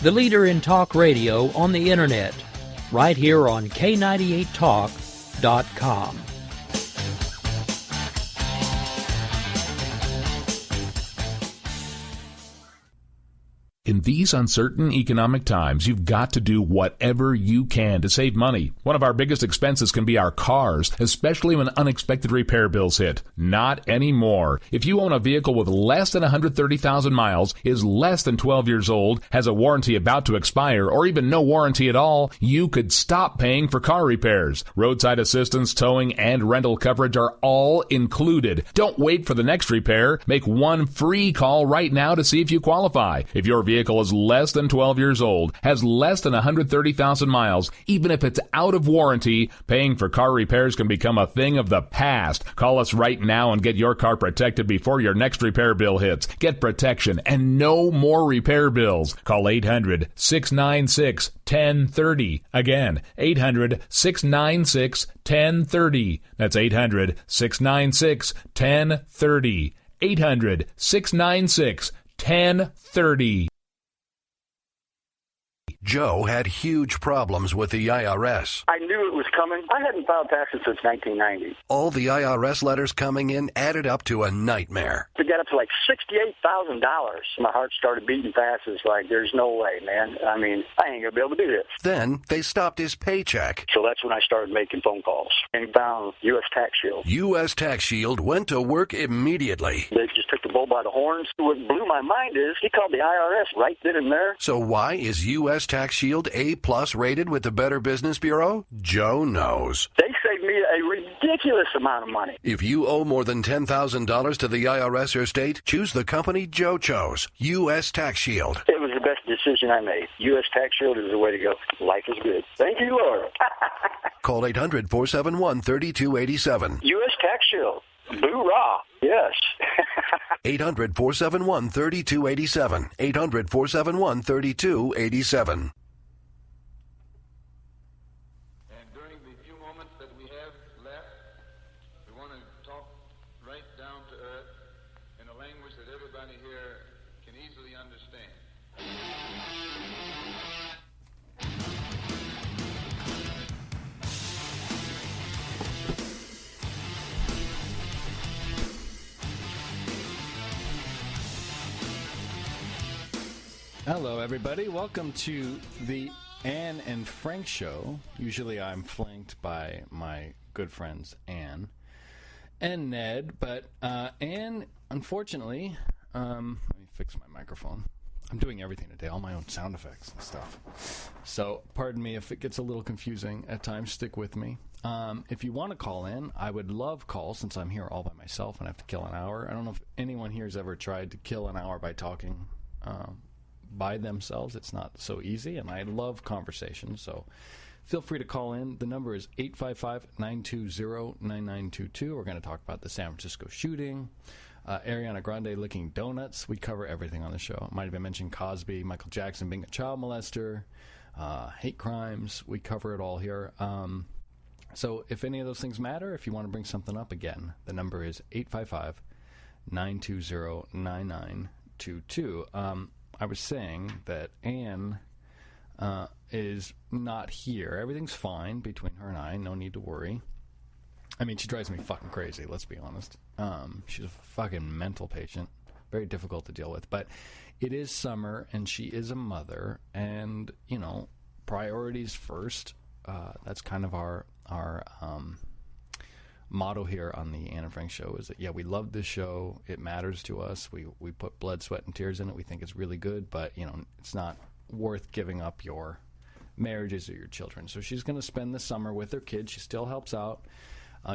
the leader in talk radio on the internet, right here on K98Talk.com. In these uncertain economic times, you've got to do whatever you can to save money. One of our biggest expenses can be our cars, especially when unexpected repair bills hit. Not anymore. If you own a vehicle with less than 130,000 miles, is less than 12 years old, has a warranty about to expire, or even no warranty at all, you could stop paying for car repairs. Roadside assistance, towing, and rental coverage are all included. Don't wait for the next repair. Make one free call right now to see if you qualify. If your vehicle is less than 12 years old, has less than 130,000 miles, even if it's out of warranty, paying for car repairs can become a thing of the past. Call us right now and get your car protected before your next repair bill hits. Get protection and no more repair bills. Call 800-696-1030. Again, 800-696-1030. That's 800-696-1030. 800-696-1030. Joe had huge problems with the IRS. I knew it was coming. I hadn't filed taxes since 1990. All the IRS letters coming in added up to a nightmare. To get up to like $68,000. My heart started beating fast. It's like, there's no way, man. I mean, I ain't going to be able to do this. Then they stopped his paycheck. So that's when I started making phone calls and found U.S. Tax Shield. U.S. Tax Shield went to work immediately. They just took the bull by the horns. What blew my mind is he called the IRS right then and there. So why is U.S. Tax Shield A+ rated with the Better Business Bureau? Joe knows. They saved me a ridiculous amount of money. If you owe more than $10,000 to the IRS or state, choose the company Joe chose, U.S. Tax Shield. It was the best decision I made. U.S. Tax Shield is the way to go. Life is good. Thank you, Lord. Call 800-471-3287. U.S. Tax Shield. Boo-rah. Yes. 800-471-3287. 800-471-3287. Hello, everybody. Welcome to the Ann and Frank Show. Usually I'm flanked by my good friends Ann and Ned, but Ann, unfortunately, let me fix my microphone. I'm doing everything today, all my own sound effects and stuff. So, pardon me if it gets a little confusing at times. Stick with me. If you want to call in, I would love calls since I'm here all by myself and I have to kill an hour. I don't know if anyone here has ever tried to kill an hour by talking by themselves. It's not so easy, and I love conversations, so feel free to call in. The number is 855-920-9922. We're going to talk about the San Francisco shooting, Ariana Grande licking donuts. We cover everything on the show. Might have mentioned Cosby, Michael Jackson being a child molester, hate crimes. We cover it all here. So if any of those things matter, if you want to bring something up, again, the number is 855-920-9922. I was saying that Ann is not here. Everything's fine between her and I. No need to worry. I mean, she drives me fucking crazy, let's be honest. She's a fucking mental patient. Very difficult to deal with. But it is summer, and she is a mother. And, you know, priorities first. That's kind of our motto here on the Ann and Frank Show is that, yeah, we love this show. It matters to us. We put blood, sweat, and tears in it. We think it's really good, but, you know, it's not worth giving up your marriages or your children. So she's going to spend the summer with her kids. She still helps out.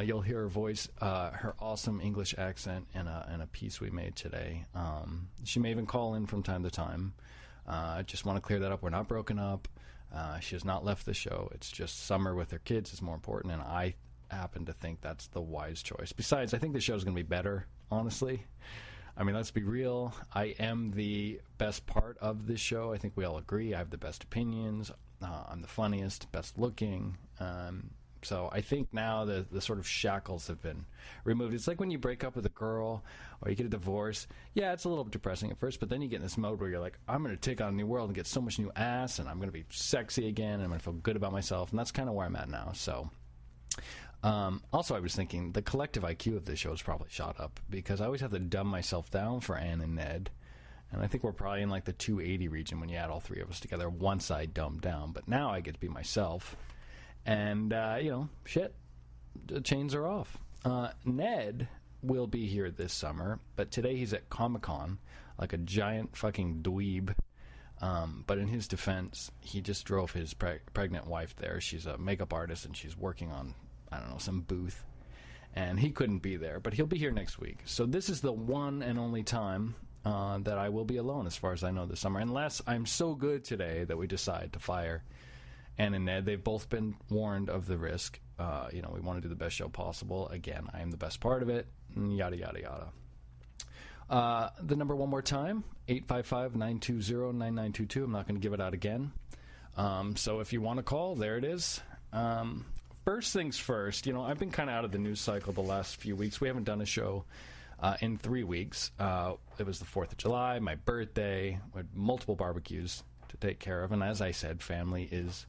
You'll hear her voice, her awesome English accent in a piece we made today. She may even call in from time to time. I just want to clear that up. We're not broken up. She has not left the show. It's just summer with her kids is more important, and I happen to think that's the wise choice. Besides, I think the show's going to be better, honestly. I mean, let's be real. I am the best part of this show. I think we all agree. I have the best opinions. I'm the funniest, best looking. So I think now the sort of shackles have been removed. It's like when you break up with a girl or you get a divorce. Yeah, it's a little depressing at first, but then you get in this mode where you're like, I'm going to take on a new world and get so much new ass, and I'm going to be sexy again, and I'm going to feel good about myself. And that's kind of where I'm at now. So also, I was thinking the collective IQ of this show has probably shot up because I always have to dumb myself down for Ann and Ned. And I think we're probably in like the 280 region when you add all three of us together once I dumb down. But now I get to be myself. And, shit, the chains are off. Ned will be here this summer, but today he's at Comic-Con like a giant fucking dweeb. But in his defense, he just drove his pregnant wife there. She's a makeup artist, and she's working on, I don't know, some booth. And he couldn't be there, but he'll be here next week. So this is the one and only time that I will be alone, as far as I know, this summer. Unless I'm so good today that we decide to fire Ann and Ned. They've both been warned of the risk. We want to do the best show possible. Again, I am the best part of it. Yada, yada, yada. The number one more time, 855-920-9922. I'm not going to give it out again. So if you want to call, there it is. First things first, I've been kind of out of the news cycle the last few weeks. We haven't done a show in 3 weeks. It was the 4th of July, my birthday. We had multiple barbecues to take care of. And as I said, family is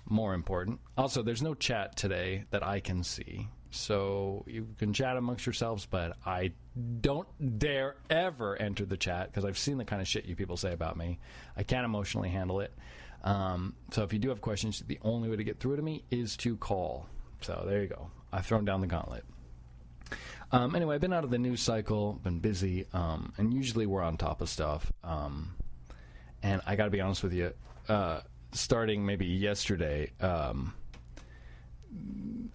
more important. Also, there's no chat today that I can see. So you can chat amongst yourselves, but I don't dare ever enter the chat because I've seen the kind of shit you people say about me. I can't emotionally handle it. So if you do have questions, the only way to get through to me is to call. So there you go. I've thrown down the gauntlet. Anyway, I've been out of the news cycle, been busy, and usually we're on top of stuff. And I got to be honest with you, starting maybe yesterday,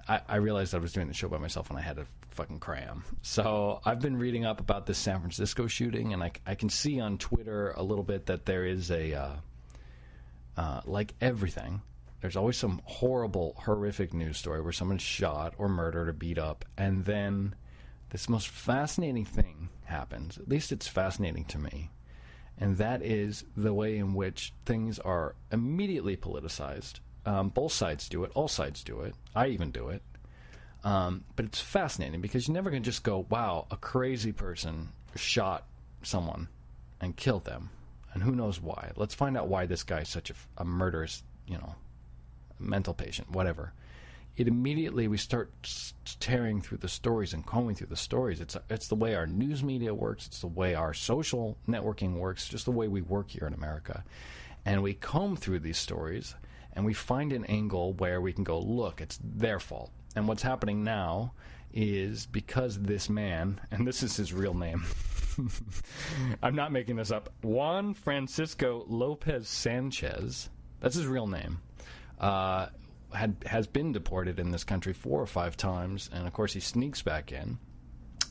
I realized I was doing the show by myself and I had to fucking cram. So I've been reading up about this San Francisco shooting, and I can see on Twitter a little bit that there is like everything, there's always some horrible, horrific news story where someone's shot or murdered or beat up, and then this most fascinating thing happens. At least it's fascinating to me. And that is the way in which things are immediately politicized. Both sides do it. All sides do it. I even do it. But it's fascinating because you never can just go, wow, a crazy person shot someone and killed them. And who knows why. Let's find out why this guy's such a murderous, mental patient, whatever. It immediately, we start tearing through the stories and combing through the stories. It's the way our news media works. It's the way our social networking works, just the way we work here in America. And we comb through these stories, and we find an angle where we can go, look, it's their fault. And what's happening now is because this man, and this is his real name, I'm not making this up, Juan Francisco Lopez Sanchez, that's his real name, has been deported in this country 4 or 5 times, and of course he sneaks back in.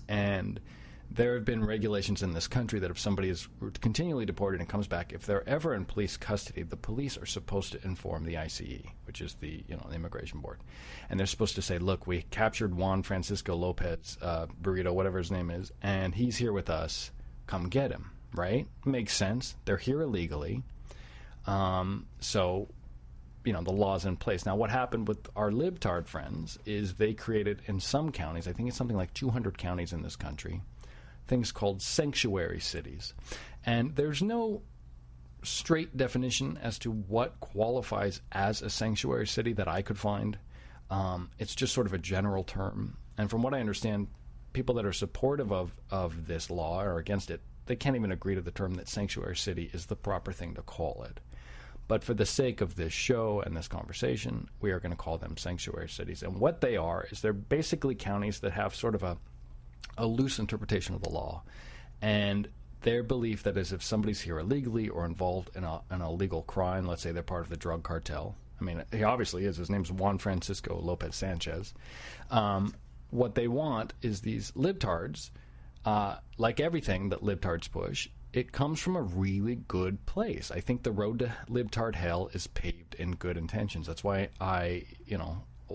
And there have been regulations in this country that if somebody is continually deported and comes back, if they're ever in police custody, the police are supposed to inform the ICE, which is the the immigration board, and they're supposed to say, look, we captured Juan Francisco Lopez Burrito, whatever his name is, and he's here with us. Come get him. Right? Makes sense. They're here illegally. So the law's in place. Now, what happened with our libtard friends is they created, in some counties, I think it's something like 200 counties in this country, things called sanctuary cities. And there's no straight definition as to what qualifies as a sanctuary city that I could find. It's just sort of a general term. And from what I understand, people that are supportive of this law or against it, they can't even agree to the term that sanctuary city is the proper thing to call it. But for the sake of this show and this conversation, we are going to call them sanctuary cities. And what they are is they're basically counties that have sort of a loose interpretation of the law. And their belief that is if somebody's here illegally or involved in an illegal crime, let's say they're part of the drug cartel. I mean, he obviously is. His name's Juan Francisco Lopez Sanchez. What they want is these libtards, like everything that libtards push, it comes from a really good place. I think the road to libtard hell is paved in good intentions. That's why I,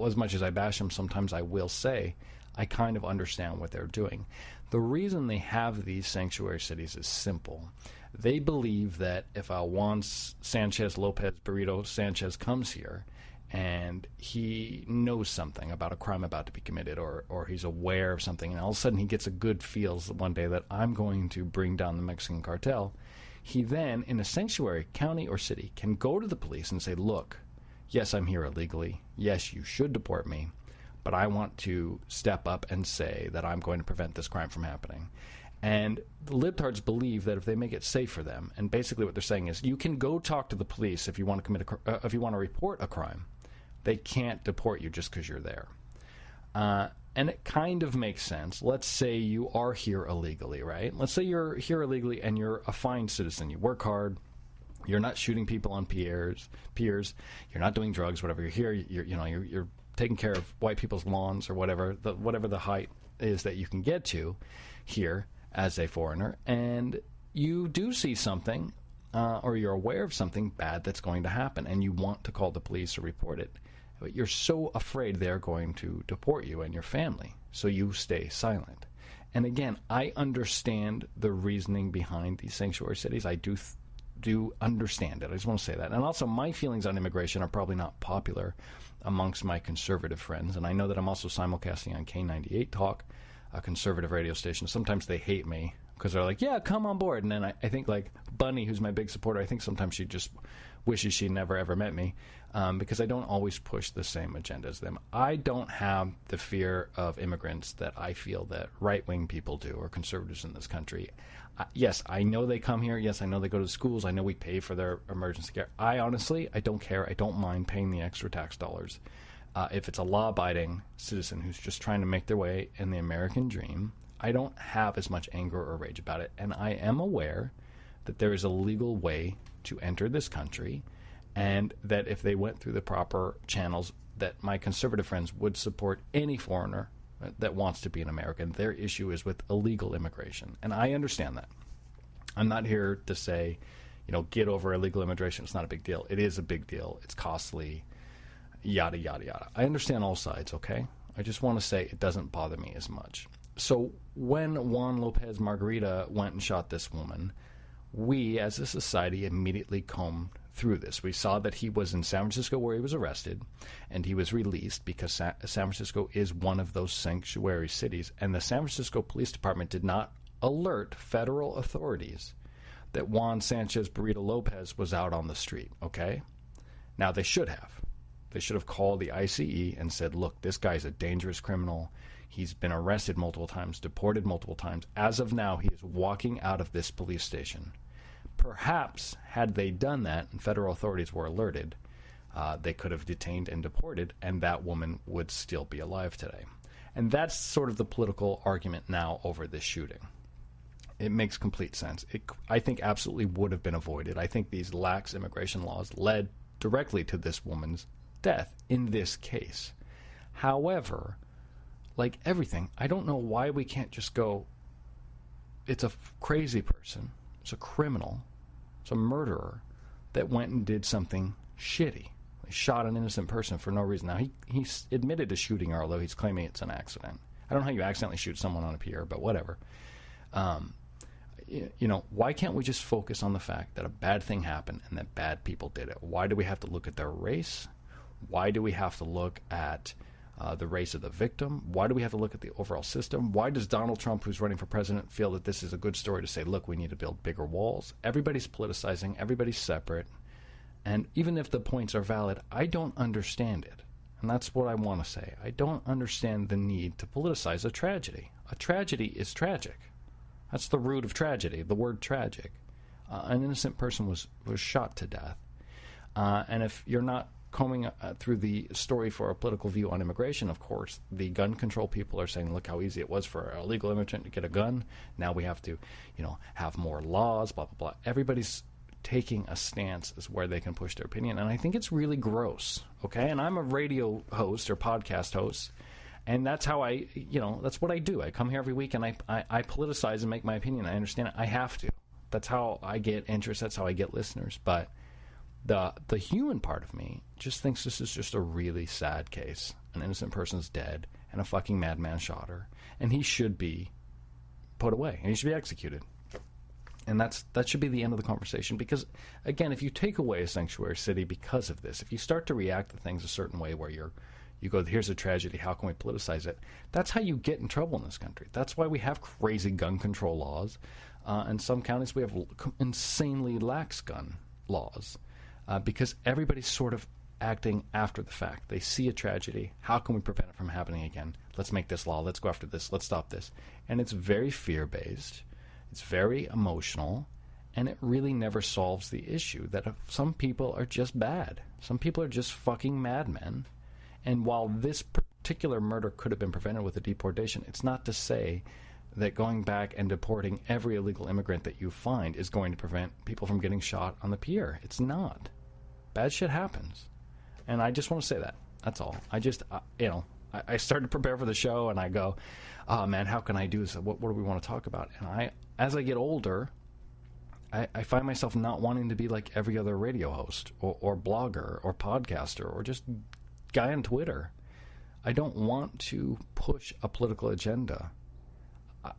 as much as I bash them, sometimes I will say I kind of understand what they're doing. The reason they have these sanctuary cities is simple. They believe that if Juan Sanchez Lopez Burrito Sanchez comes here and he knows something about a crime about to be committed, or he's aware of something, and all of a sudden he gets a good feels one day that I'm going to bring down the Mexican cartel, he then, in a sanctuary county or city, can go to the police and say, look, yes, I'm here illegally. Yes, you should deport me, but I want to step up and say that I'm going to prevent this crime from happening. And the libtards believe that if they make it safe for them, and basically what they're saying is, you can go talk to the police if you want to if you want to report a crime. They can't deport you just because you're there. And it kind of makes sense. Let's say you are here illegally, right? Let's say you're here illegally and you're a fine citizen. You work hard. You're not shooting people on piers. You're not doing drugs. Whatever. You're here. You're taking care of white people's lawns or whatever the height is that you can get to here as a foreigner, and you do see something, or you're aware of something bad that's going to happen, and you want to call the police or report it, but you're so afraid they're going to deport you and your family, so you stay silent. And again, I understand the reasoning behind these sanctuary cities. I do understand it. I just want to say that. And also, my feelings on immigration are probably not popular amongst my conservative friends, and I know that I'm also simulcasting on K98 Talk, a conservative radio station. Sometimes they hate me because they're like, yeah, come on board. And then I think, like, Bunny, who's my big supporter, I think sometimes she just wishes she never ever met me, because I don't always push the same agenda as them. I don't have the fear of immigrants that I feel that right-wing people do, or conservatives in this country. Yes, I know they come here. Yes, I know they go to schools. I know we pay for their emergency care. I don't care. I don't mind paying the extra tax dollars. If it's a law-abiding citizen who's just trying to make their way in the American dream, I don't have as much anger or rage about it. And I am aware that there is a legal way to enter this country, and that if they went through the proper channels, that my conservative friends would support any foreigner that wants to be an American. Their issue is with illegal immigration, and I understand that. I'm not here to say, get over illegal immigration. It's not a big deal. It is a big deal. It's costly. Yada, yada, yada. I understand all sides, okay? I just want to say it doesn't bother me as much. So when Juan Lopez Margarita went and shot this woman, we as a society immediately combed through this. We saw that he was in San Francisco where he was arrested, and he was released because San Francisco is one of those sanctuary cities, and the San Francisco Police Department did not alert federal authorities that Juan Sanchez Burrito Lopez was out on the street, okay? Now, they should have. They should have called the ICE and said, look, this guy's a dangerous criminal. He's been arrested multiple times, deported multiple times. As of now, he is walking out of this police station. Perhaps, had they done that and federal authorities were alerted, they could have detained and deported, and that woman would still be alive today. And that's sort of the political argument now over this shooting. It makes complete sense. I think absolutely would have been avoided. I think these lax immigration laws led directly to this woman's death in this case. However, like everything, I don't know why we can't just go, it's a crazy person, it's a criminal, it's a murderer that went and did something shitty. He shot an innocent person for no reason. Now, he admitted to shooting her, although he's claiming it's an accident. I don't know how you accidentally shoot someone on a pier, but whatever. Why can't we just focus on the fact that a bad thing happened and that bad people did it? Why do we have to look at their race? Why do we have to look at the race of the victim? Why do we have to look at the overall system? Why does Donald Trump, who's running for president, feel that this is a good story to say, look, we need to build bigger walls? Everybody's politicizing. Everybody's separate. And even if the points are valid, I don't understand it. And that's what I want to say. I don't understand the need to politicize a tragedy. A tragedy is tragic. That's the root of tragedy, the word tragic. An innocent person was shot to death. And if you're not combing through the story for a political view on immigration, of course, the gun control people are saying, look how easy it was for a legal immigrant to get a gun. Now we have to, have more laws, blah, blah, blah. Everybody's taking a stance as where they can push their opinion. And I think it's really gross, okay? And I'm a radio host or podcast host, and that's how that's what I do. I come here every week and I politicize and make my opinion. I understand it. I have to. That's how I get interest. That's how I get listeners. But the human part of me just thinks this is just a really sad case. An innocent person's dead, and a fucking madman shot her. And he should be put away, and he should be executed. And that should be the end of the conversation, because, again, if you take away a sanctuary city because of this, if you start to react to things a certain way where you go, here's a tragedy, how can we politicize it? That's how you get in trouble in this country. That's why we have crazy gun control laws. In some counties, we have insanely lax gun laws because everybody's sort of acting after the fact. They see a tragedy. How can we prevent it from happening again? Let's make this law. Let's go after this. Let's stop this. And it's very fear-based. It's very emotional, and it really never solves the issue that some people are just bad. Some people are just fucking madmen. And while this particular murder could have been prevented with a deportation, it's not to say that going back and deporting every illegal immigrant that you find is going to prevent people from getting shot on the pier. It's not. Bad shit happens. And I just want to say that. That's all. I started to prepare for the show, and I go, oh, man, how can I do this? What do we want to talk about? And as I get older, I find myself not wanting to be like every other radio host or blogger or podcaster or just guy on Twitter. I don't want to push a political agenda.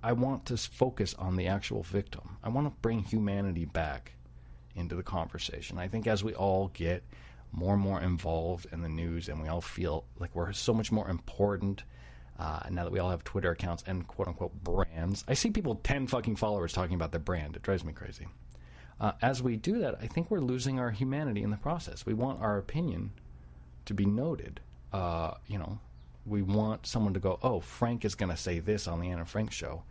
I want to focus on the actual victim. I want to bring humanity back into the conversation. I think as we all get more and more involved in the news, and we all feel like we're so much more important now that we all have Twitter accounts and quote-unquote brands. I see people 10 fucking followers talking about their brand. It drives me crazy. As we do that, I think we're losing our humanity in the process. We want our opinion to be noted. We want someone to go, oh, Frank is going to say this on the Anna Frank show.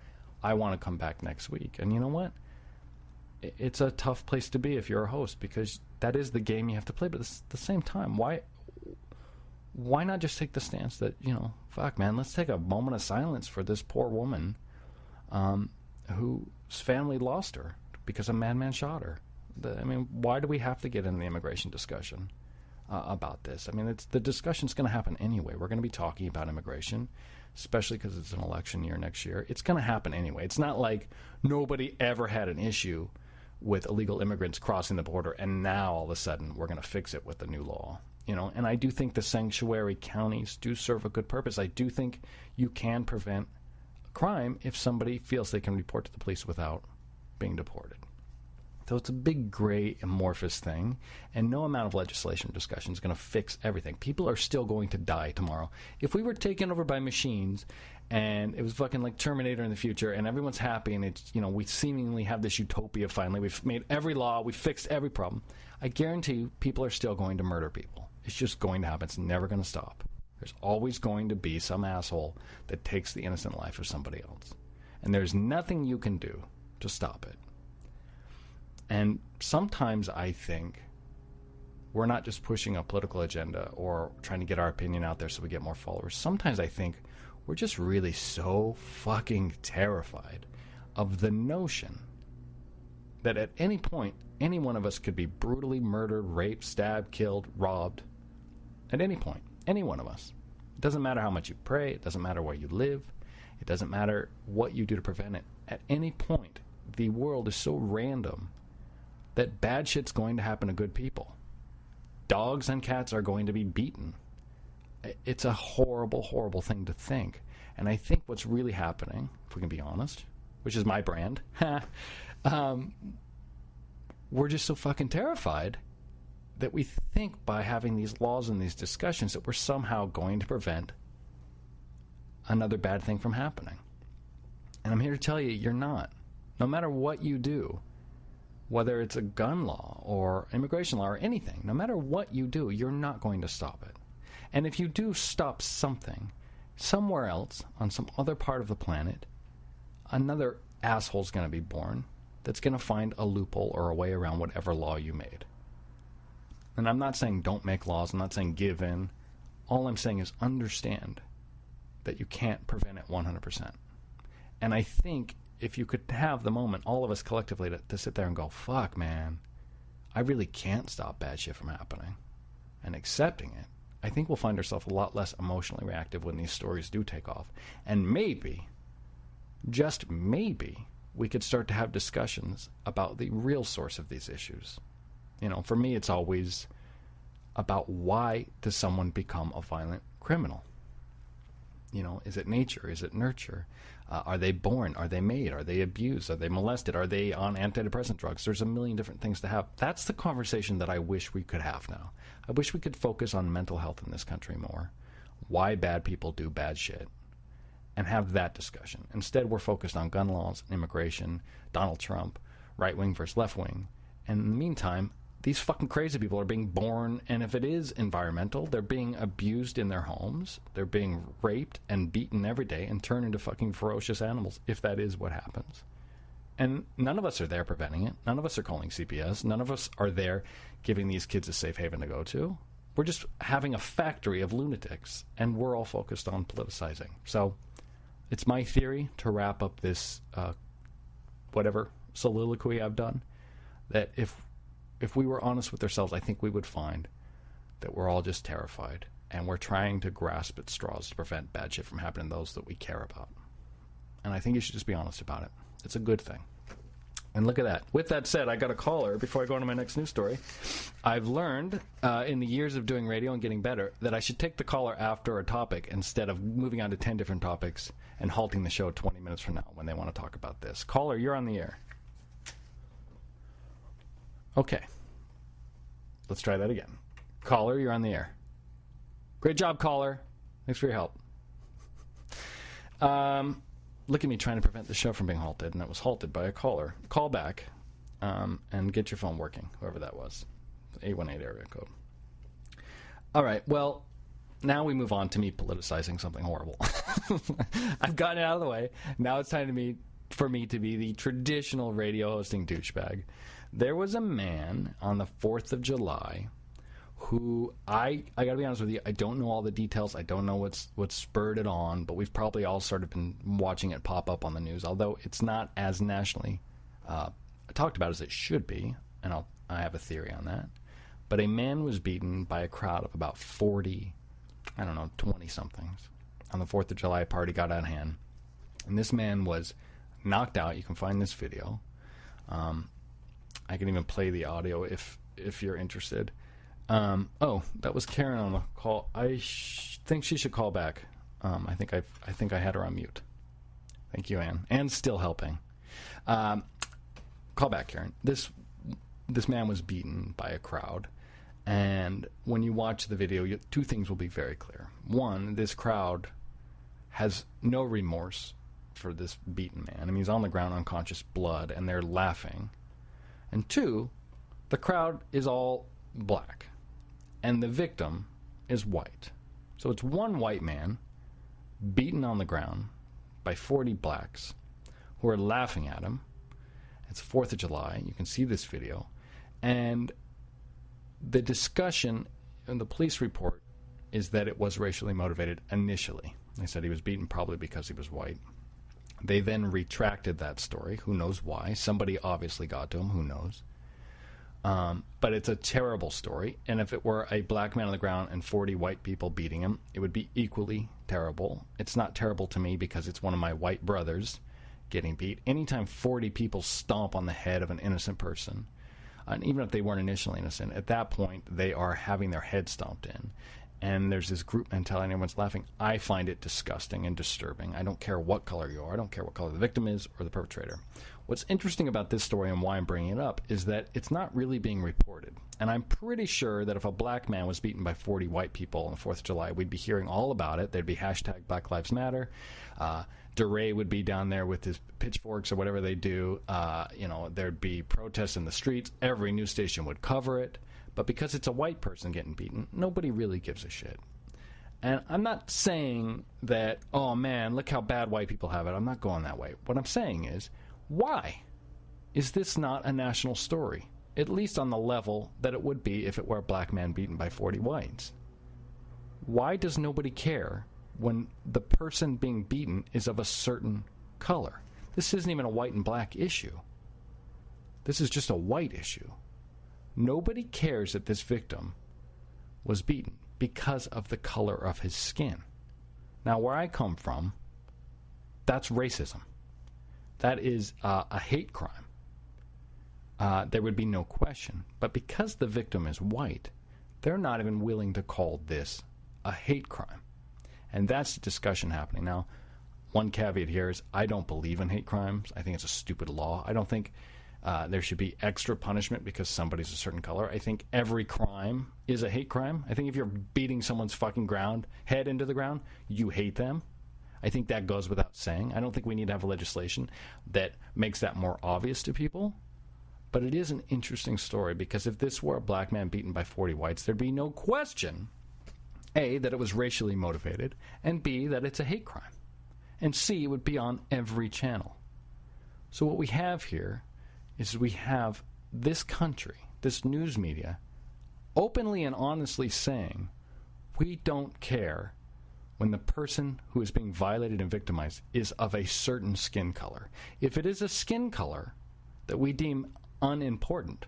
I want to come back next week. And you know what? It's a tough place to be if you're a host, because that is the game you have to play. But at the same time, why not just take the stance that, fuck, man, let's take a moment of silence for this poor woman whose family lost her because a madman shot her. Why do we have to get into the immigration discussion about this? The discussion's going to happen anyway. We're going to be talking about immigration, especially because it's an election year next year. It's going to happen anyway. It's not like nobody ever had an issue with illegal immigrants crossing the border, and now all of a sudden we're going to fix it with the new law. And I do think the sanctuary counties do serve a good purpose. I do think you can prevent crime if somebody feels they can report to the police without being deported. So it's a big, gray, amorphous thing, and no amount of legislation or discussion is going to fix everything. People are still going to die tomorrow. If we were taken over by machines and it was fucking like Terminator in the future and everyone's happy and it's, we seemingly have this utopia finally, we've made every law, we've fixed every problem, I guarantee you people are still going to murder people. It's just going to happen. It's never going to stop. There's always going to be some asshole that takes the innocent life of somebody else. And there's nothing you can do to stop it. And sometimes I think we're not just pushing a political agenda or trying to get our opinion out there so we get more followers. Sometimes I think we're just really so fucking terrified of the notion that at any point, any one of us could be brutally murdered, raped, stabbed, killed, robbed. At any point, any one of us. It doesn't matter how much you pray. It doesn't matter where you live. It doesn't matter what you do to prevent it. At any point, the world is so random that bad shit's going to happen to good people. Dogs and cats are going to be beaten. It's a horrible, horrible thing to think. And I think what's really happening, if we can be honest, which is my brand, we're just so fucking terrified that we think by having these laws and these discussions that we're somehow going to prevent another bad thing from happening. And I'm here to tell you, you're not. No matter what you do, whether it's a gun law or immigration law or anything, no matter what you do, you're not going to stop it. And if you do stop something, somewhere else, on some other part of the planet, another asshole's going to be born that's going to find a loophole or a way around whatever law you made. And I'm not saying don't make laws. I'm not saying give in. All I'm saying is understand that you can't prevent it 100%. And I think if you could have the moment, all of us collectively, to sit there and go, fuck, man, I really can't stop bad shit from happening, and accepting it, I think we'll find ourselves a lot less emotionally reactive when these stories do take off. And maybe, just maybe, we could start to have discussions about the real source of these issues. For me, it's always about why does someone become a violent criminal? Is it nature? Is it nurture? Are they born? Are they made? Are they abused? Are they molested? Are they on antidepressant drugs? There's a million different things to have. That's the conversation that I wish we could have now. I wish we could focus on mental health in this country more, why bad people do bad shit, and have that discussion. Instead, we're focused on gun laws, immigration, Donald Trump, right wing versus left wing. And in the meantime, these fucking crazy people are being born, and if it is environmental, they're being abused in their homes. They're being raped and beaten every day and turned into fucking ferocious animals, if that is what happens. And none of us are there preventing it. None of us are calling CPS. None of us are there giving these kids a safe haven to go to. We're just having a factory of lunatics, and we're all focused on politicizing. So it's my theory, to wrap up this whatever soliloquy I've done, that if we were honest with ourselves, I think we would find that we're all just terrified, and we're trying to grasp at straws to prevent bad shit from happening to those that we care about. And I think you should just be honest about it. It's a good thing. And look at that. With that said, I got a caller before I go on to my next news story. I've learned in the years of doing radio and getting better that I should take the caller after a topic instead of moving on to 10 different topics and halting the show 20 minutes from now when they want to talk about this. Caller, you're on the air. Okay. Let's try that again. Caller, you're on the air. Great job, caller. Thanks for your help. Look at me trying to prevent the show from being halted, and it was halted by a caller. Call back and get your phone working, whoever that was. 818 area code. All right, well, now we move on to me politicizing something horrible. I've gotten it out of the way. Now it's time for me to be the traditional radio hosting douchebag. There was a man on the 4th of July who, I got to be honest with you, I don't know all the details. I don't know what's spurred it on, but we've probably all sort of been watching it pop up on the news, although it's not as nationally talked about as it should be, and I have a theory on that. But a man was beaten by a crowd of about 40, 20-somethings. On the 4th of July, party got out of hand. And this man was knocked out. You can find this video. I can even play the audio if you're interested. That was Karen on the call. I think she should call back. I think I had her on mute. Thank you, Ann. Ann's still helping. Call back, Karen. This man was beaten by a crowd, and when you watch the video, two things will be very clear. One, this crowd has no remorse for this beaten man. I mean, he's on the ground, unconscious, blood, and they're laughing. And two, the crowd is all black, and the victim is white. So it's one white man beaten on the ground by 40 blacks who are laughing at him. It's 4th of July. You can see this video. And the discussion in the police report is that it was racially motivated initially. They said he was beaten probably because he was white. They then retracted that story. Who knows why? Somebody obviously got to him. Who knows? But it's a terrible story. And if it were a black man on the ground and 40 white people beating him, it would be equally terrible. It's not terrible to me because it's one of my white brothers getting beat. Anytime 40 people stomp on the head of an innocent person, and even if they weren't initially innocent, at that point they are having their head stomped in. And there's this group mentality and everyone's laughing. I find it disgusting and disturbing. I don't care what color you are. I don't care what color the victim is or the perpetrator. What's interesting about this story and why I'm bringing it up is that it's not really being reported. And I'm pretty sure that if a black man was beaten by 40 white people on the 4th of July, we'd be hearing all about it. There'd be hashtag Black Lives Matter. DeRay would be down there with his pitchforks or whatever they do. There'd be protests in the streets. Every news station would cover it. But because it's a white person getting beaten, nobody really gives a shit. And I'm not saying that, oh man, look how bad white people have it. I'm not going that way. What I'm saying is, why is this not a national story? At least on the level that it would be if it were a black man beaten by 40 whites. Why does nobody care when the person being beaten is of a certain color? This isn't even a white and black issue. This is just a white issue. Nobody cares that this victim was beaten because of the color of his skin. Now, where I come from, that's racism. That is a hate crime. There would be no question. But because the victim is white, they're not even willing to call this a hate crime. And that's the discussion happening. Now, one caveat here is I don't believe in hate crimes. I think it's a stupid law. I don't think there should be extra punishment because somebody's a certain color. I think every crime is a hate crime. I think if you're beating someone's fucking head into the ground, you hate them. I think that goes without saying. I don't think we need to have legislation that makes that more obvious to people. But it is an interesting story because if this were a black man beaten by 40 whites, there'd be no question, A, that it was racially motivated, and B, that it's a hate crime. And C, it would be on every channel. So what we have here is we have this country, this news media, openly and honestly saying, we don't care when the person who is being violated and victimized is of a certain skin color. If it is a skin color that we deem unimportant,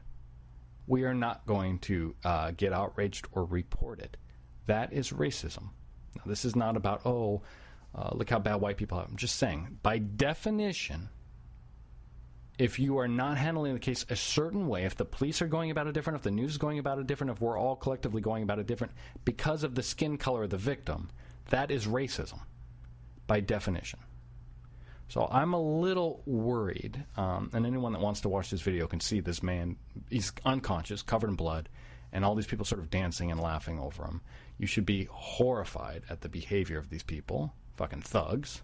we are not going to get outraged or report it. That is racism. Now, this is not about, look how bad white people are. I'm just saying, by definition, if you are not handling the case a certain way, if the police are going about it different, if the news is going about it different, if we're all collectively going about it different because of the skin color of the victim, that is racism by definition. So I'm a little worried, and anyone that wants to watch this video can see this man, he's unconscious, covered in blood, and all these people sort of dancing and laughing over him. You should be horrified at the behavior of these people, fucking thugs,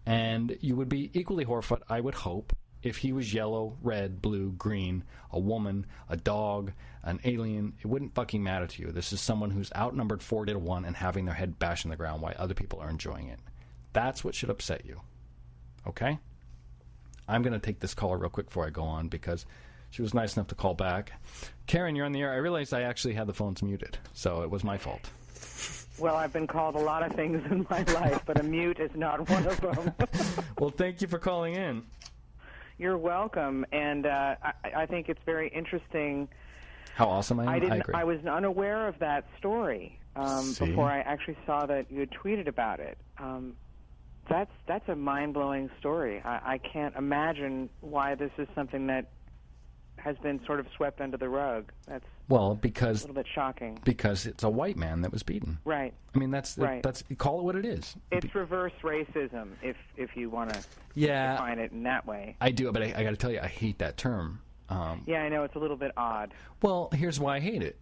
and you would be equally horrified, I would hope, if he was yellow, red, blue, green, a woman, a dog, an alien. It wouldn't fucking matter to you. This is someone who's outnumbered 4-1 and having their head bashed in the ground while other people are enjoying it. That's what should upset you. Okay? I'm going to take this caller real quick before I go on because she was nice enough to call back. Karen, you're on the air. I realized I actually had the phones muted, so it was my fault. Well, I've been called a lot of things in my life, but a mute is not one of them. Well, thank you for calling in. You're welcome, and I think it's very interesting. How awesome I am. I agree. I was unaware of that story before I actually saw that you had tweeted about it. That's a mind-blowing story. I can't imagine why this is something that has been sort of swept under the rug. That's because a little bit shocking. Because it's a white man that was beaten. Right. I mean, that's call it what it is. It's reverse racism, if you want to define it in that way. I do, but I got to tell you, I hate that term. Yeah, I know, it's a little bit odd. Well, here's why I hate it.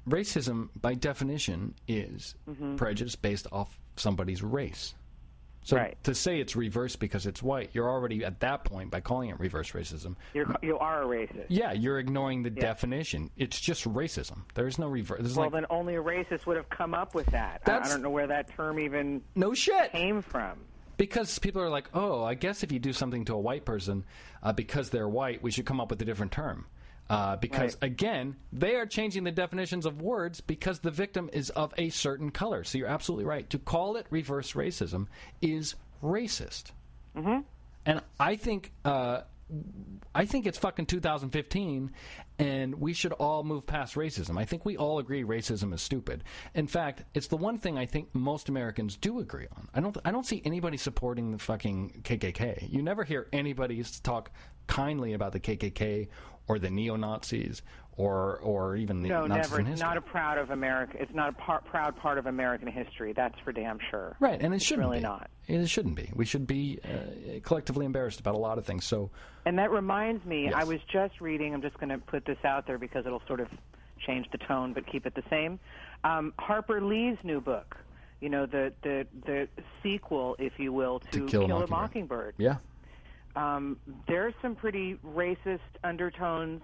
Racism, by definition, is prejudice based off somebody's race. So to say it's reverse because it's white, you're already at that point, by calling it reverse racism. You are a racist. Yeah, you're ignoring the definition. It's just racism. There's no reverse. Well, then only a racist would have come up with that. I don't know where that term even came from. Because people are like, oh, I guess if you do something to a white person because they're white, we should come up with a different term. Because, again, they are changing the definitions of words because the victim is of a certain color. So you're absolutely right. To call it reverse racism is racist. Mm-hmm. And I think it's fucking 2015, and we should all move past racism. I think we all agree racism is stupid. In fact, it's the one thing I think most Americans do agree on. I don't see anybody supporting the fucking KKK. You never hear anybody talk kindly about the KKK or the neo-Nazis or even the Nazis never. in It's history. not a proud of America. It's not a proud part of American history. That's for damn sure. Right, and it shouldn't really be. Not. It shouldn't be. We should be collectively embarrassed about a lot of things. So, and that reminds me, yes. I was just reading. I'm just going to put this out there because it'll sort of change the tone, but keep it the same. Harper Lee's new book. You know, the sequel, if you will, to Kill a Mockingbird. Yeah. There's some pretty racist undertones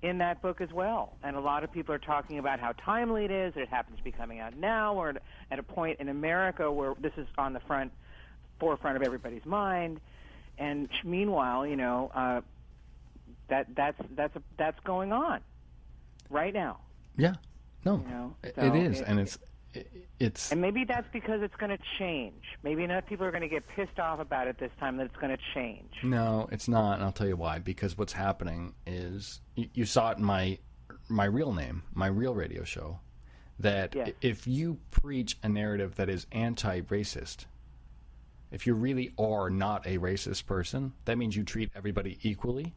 in that book as well, and a lot of people are talking about how timely it is. It happens to be coming out now, or at a point in America where this is on the forefront of everybody's mind. And meanwhile, you know, that's going on right now. Yeah, no, you know? It is, and it's and maybe that's because it's going to change. Maybe enough people are going to get pissed off about it this time that it's going to change. No, it's not, and I'll tell you why. Because what's happening is you saw it in my real name, my real radio show, that if you preach a narrative that is anti-racist, if you really are not a racist person, that means you treat everybody equally.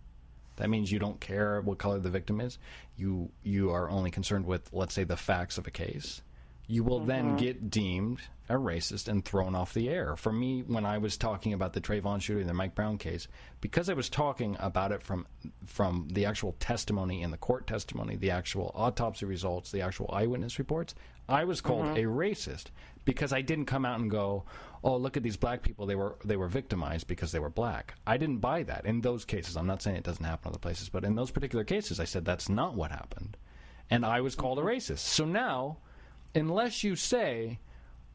That means you don't care what color the victim is. You are only concerned with, let's say, the facts of a case. you will then get deemed a racist and thrown off the air. For me, when I was talking about the Trayvon shooting, the Mike Brown case, because I was talking about it from the actual testimony in the court testimony, the actual autopsy results, the actual eyewitness reports, I was called a racist because I didn't come out and go, oh, look at these black people, they were victimized because they were black. I didn't buy that in those cases. I'm not saying it doesn't happen other places, but in those particular cases, I said that's not what happened. And I was called a racist. So now, unless you say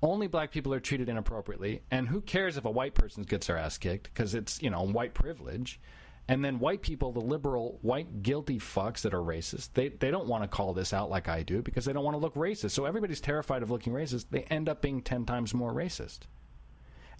only black people are treated inappropriately, and who cares if a white person gets their ass kicked, because it's, white privilege, and then white people, the liberal, white, guilty fucks that are racist, they don't want to call this out like I do because they don't want to look racist. So everybody's terrified of looking racist. They end up being 10 times more racist.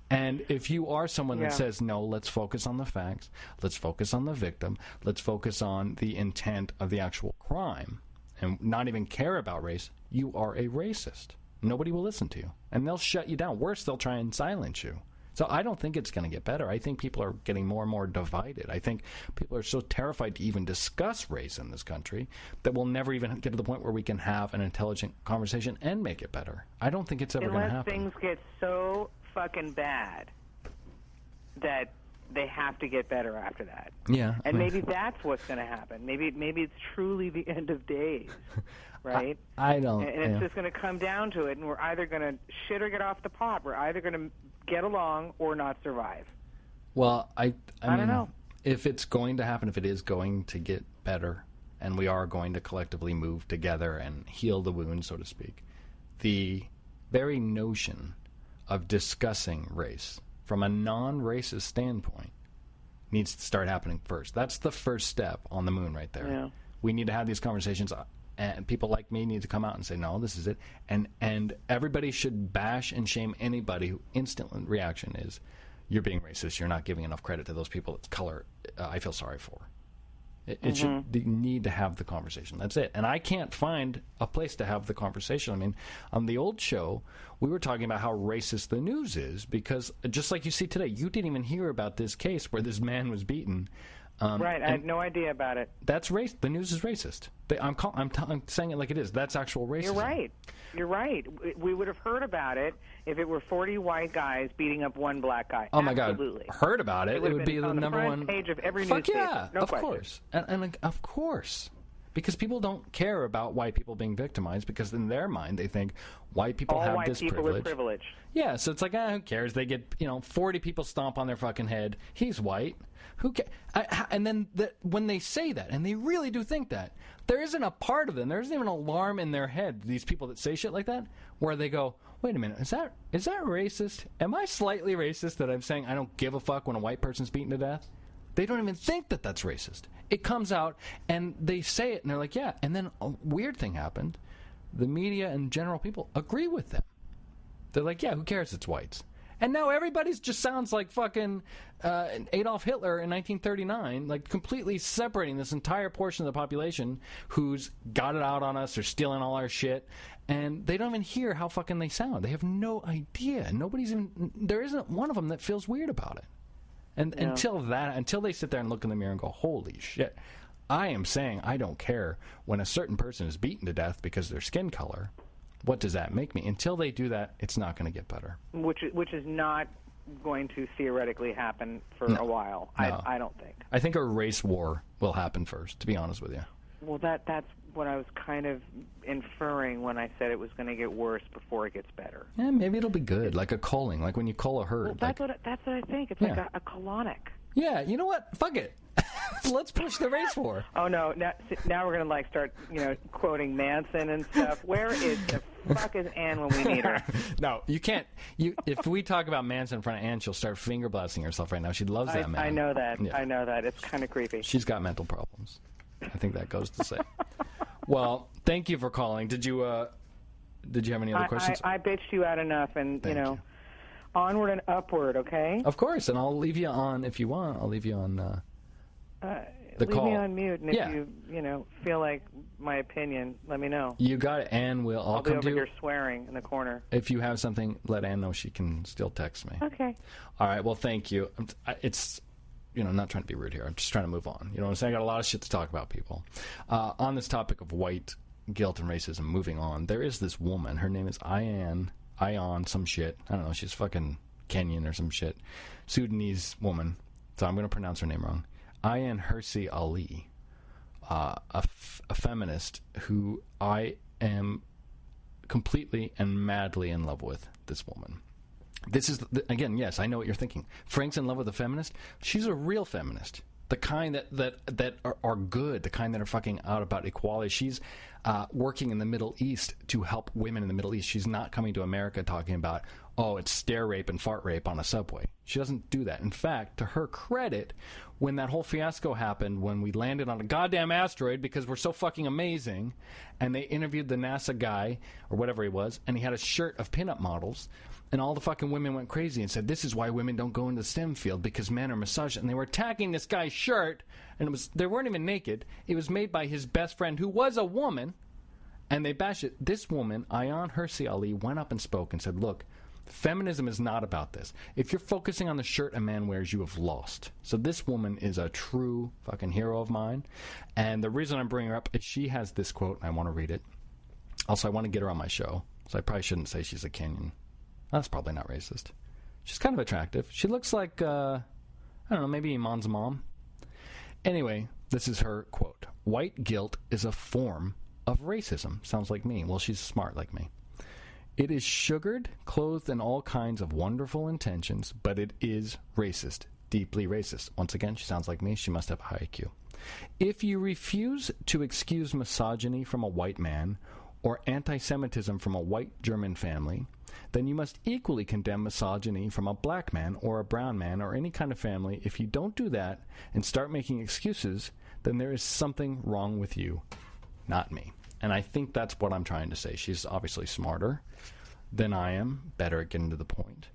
And if you are someone that says, no, let's focus on the facts, let's focus on the victim, let's focus on the intent of the actual crime, and not even care about race, you are a racist. Nobody will listen to you. And they'll shut you down. Worse, they'll try and silence you. So I don't think it's going to get better. I think people are getting more and more divided. I think people are so terrified to even discuss race in this country that we'll never even get to the point where we can have an intelligent conversation and make it better. I don't think it's ever going to happen. Unless things get so fucking bad that they have to get better after that. Yeah. And maybe that's what's going to happen. Maybe it's truly the end of days, right? I don't. And it's just going to come down to it, and we're either going to shit or get off the pot. We're either going to get along or not survive. Well, I mean, don't know. If it's going to happen, if it is going to get better, and we are going to collectively move together and heal the wound, so to speak, the very notion of discussing race from a non-racist standpoint needs to start happening first. That's the first step on the moon right there. Yeah. We need to have these conversations, and people like me need to come out and say, no, this is it. And everybody should bash and shame anybody who instant reaction is, you're being racist, you're not giving enough credit to those people that's color I feel sorry for. It should need to have the conversation. That's it. And I can't find a place to have the conversation. I mean, on the old show, we were talking about how racist the news is because just like you see today, you didn't even hear about this case where this man was beaten. Right. I had no idea about it. That's race. The news is racist. I'm saying it like it is. That's actual racism. You're right. You're right. We would have heard about it if it were 40 white guys beating up one black guy. Oh my Absolutely. God! Heard about it? It would be the number front one page of every Fuck newspaper. yeah! No Of question. course, and like, of course, because people don't care about white people being victimized because in their mind they think white people All have white this people privilege. are privileged. Yeah, so it's like, who cares? They get 40 people stomp on their fucking head. He's white. Who cares? And then when they say that, and they really do think that, there isn't a part of them, there isn't even an alarm in their head, these people that say shit like that, where they go, wait a minute, is that racist? Am I slightly racist that I'm saying I don't give a fuck when a white person's beaten to death? They don't even think that that's racist. It comes out, and they say it, and they're like, yeah. And then a weird thing happened. The media and general people agree with them. They're like, yeah, who cares? It's whites. And now everybody's just sounds like fucking Adolf Hitler in 1939, like completely separating this entire portion of the population who's got it out on us, they're stealing all our shit, and they don't even hear how fucking they sound. They have no idea. There isn't one of them that feels weird about it. And until they sit there and look in the mirror and go, holy shit, I am saying I don't care when a certain person is beaten to death because of their skin color. What does that make me? Until they do that, it's not going to get better. Which is not going to theoretically happen for a while. No. I don't think. I think a race war will happen first, to be honest with you. Well, that's what I was kind of inferring when I said it was going to get worse before it gets better. Yeah, maybe it'll be good, like a culling, like when you cull a herd. Well, that's what I think. It's like a colonic. Yeah, you know what? Fuck it. Let's push the race war. Oh no! Now we're gonna start quoting Manson and stuff. Where is the fuck is Ann when we need her? No, you can't. If we talk about Manson in front of Ann, she'll start finger blasting herself right now. She loves that man. I know that. Yeah. I know that. It's kind of creepy. She's got mental problems. I think that goes to say. Well, thank you for calling. Did you have any other questions? I bitched you out enough, and Thank you. Onward and upward. Okay. Of course, and I'll leave you on if you want. I'll leave you on. The leave call. me on mute, and if you feel like my opinion, let me know. You got it, Ann. I'll be over here swearing in the corner. If you have something, let Ann know. She can still text me. Okay. All right. Well, thank you. It's I'm not trying to be rude here. I'm just trying to move on. You know what I'm saying? I got a lot of shit to talk about, people. On this topic of white guilt and racism, moving on, there is this woman. Her name is Ion some shit. I don't know. She's fucking Kenyan or some shit. Sudanese woman. So I'm going to pronounce her name wrong. Ian Hersey Ali. A feminist who I am completely and madly in love with. This woman. This is, again, yes, I know what you're thinking. Frank's in love with a feminist? She's a real feminist. The kind that are good, the kind that are fucking out about equality. She's working in the Middle East to help women in the Middle East. She's not coming to America talking about, oh, it's stare rape and fart rape on a subway. She doesn't do that. In fact, to her credit, when that whole fiasco happened, when we landed on a goddamn asteroid because we're so fucking amazing, and they interviewed the NASA guy, or whatever he was, and he had a shirt of pinup models, and all the fucking women went crazy and said, this is why women don't go into the STEM field, because men are misogynist. And they were attacking this guy's shirt, and they weren't even naked. It was made by his best friend, who was a woman, and they bashed it. This woman, Ion Hersey Ali, went up and spoke and said, look, feminism is not about this. If you're focusing on the shirt a man wears, you have lost. So this woman is a true fucking hero of mine. And the reason I'm bringing her up is she has this quote, and I want to read it. Also, I want to get her on my show, so I probably shouldn't say she's a Kenyan. That's probably not racist. She's kind of attractive. She looks like, I don't know, maybe Iman's mom. Anyway, this is her quote. White guilt is a form of racism. Sounds like me. Well, she's smart like me. It is sugared, clothed in all kinds of wonderful intentions, but it is racist. Deeply racist. Once again, she sounds like me. She must have a high IQ. If you refuse to excuse misogyny from a white man or anti-Semitism from a white German family, then you must equally condemn misogyny from a black man or a brown man or any kind of family. If you don't do that and start making excuses, then there is something wrong with you, not me. And I think that's what I'm trying to say. She's obviously smarter than I am, better at getting to the point.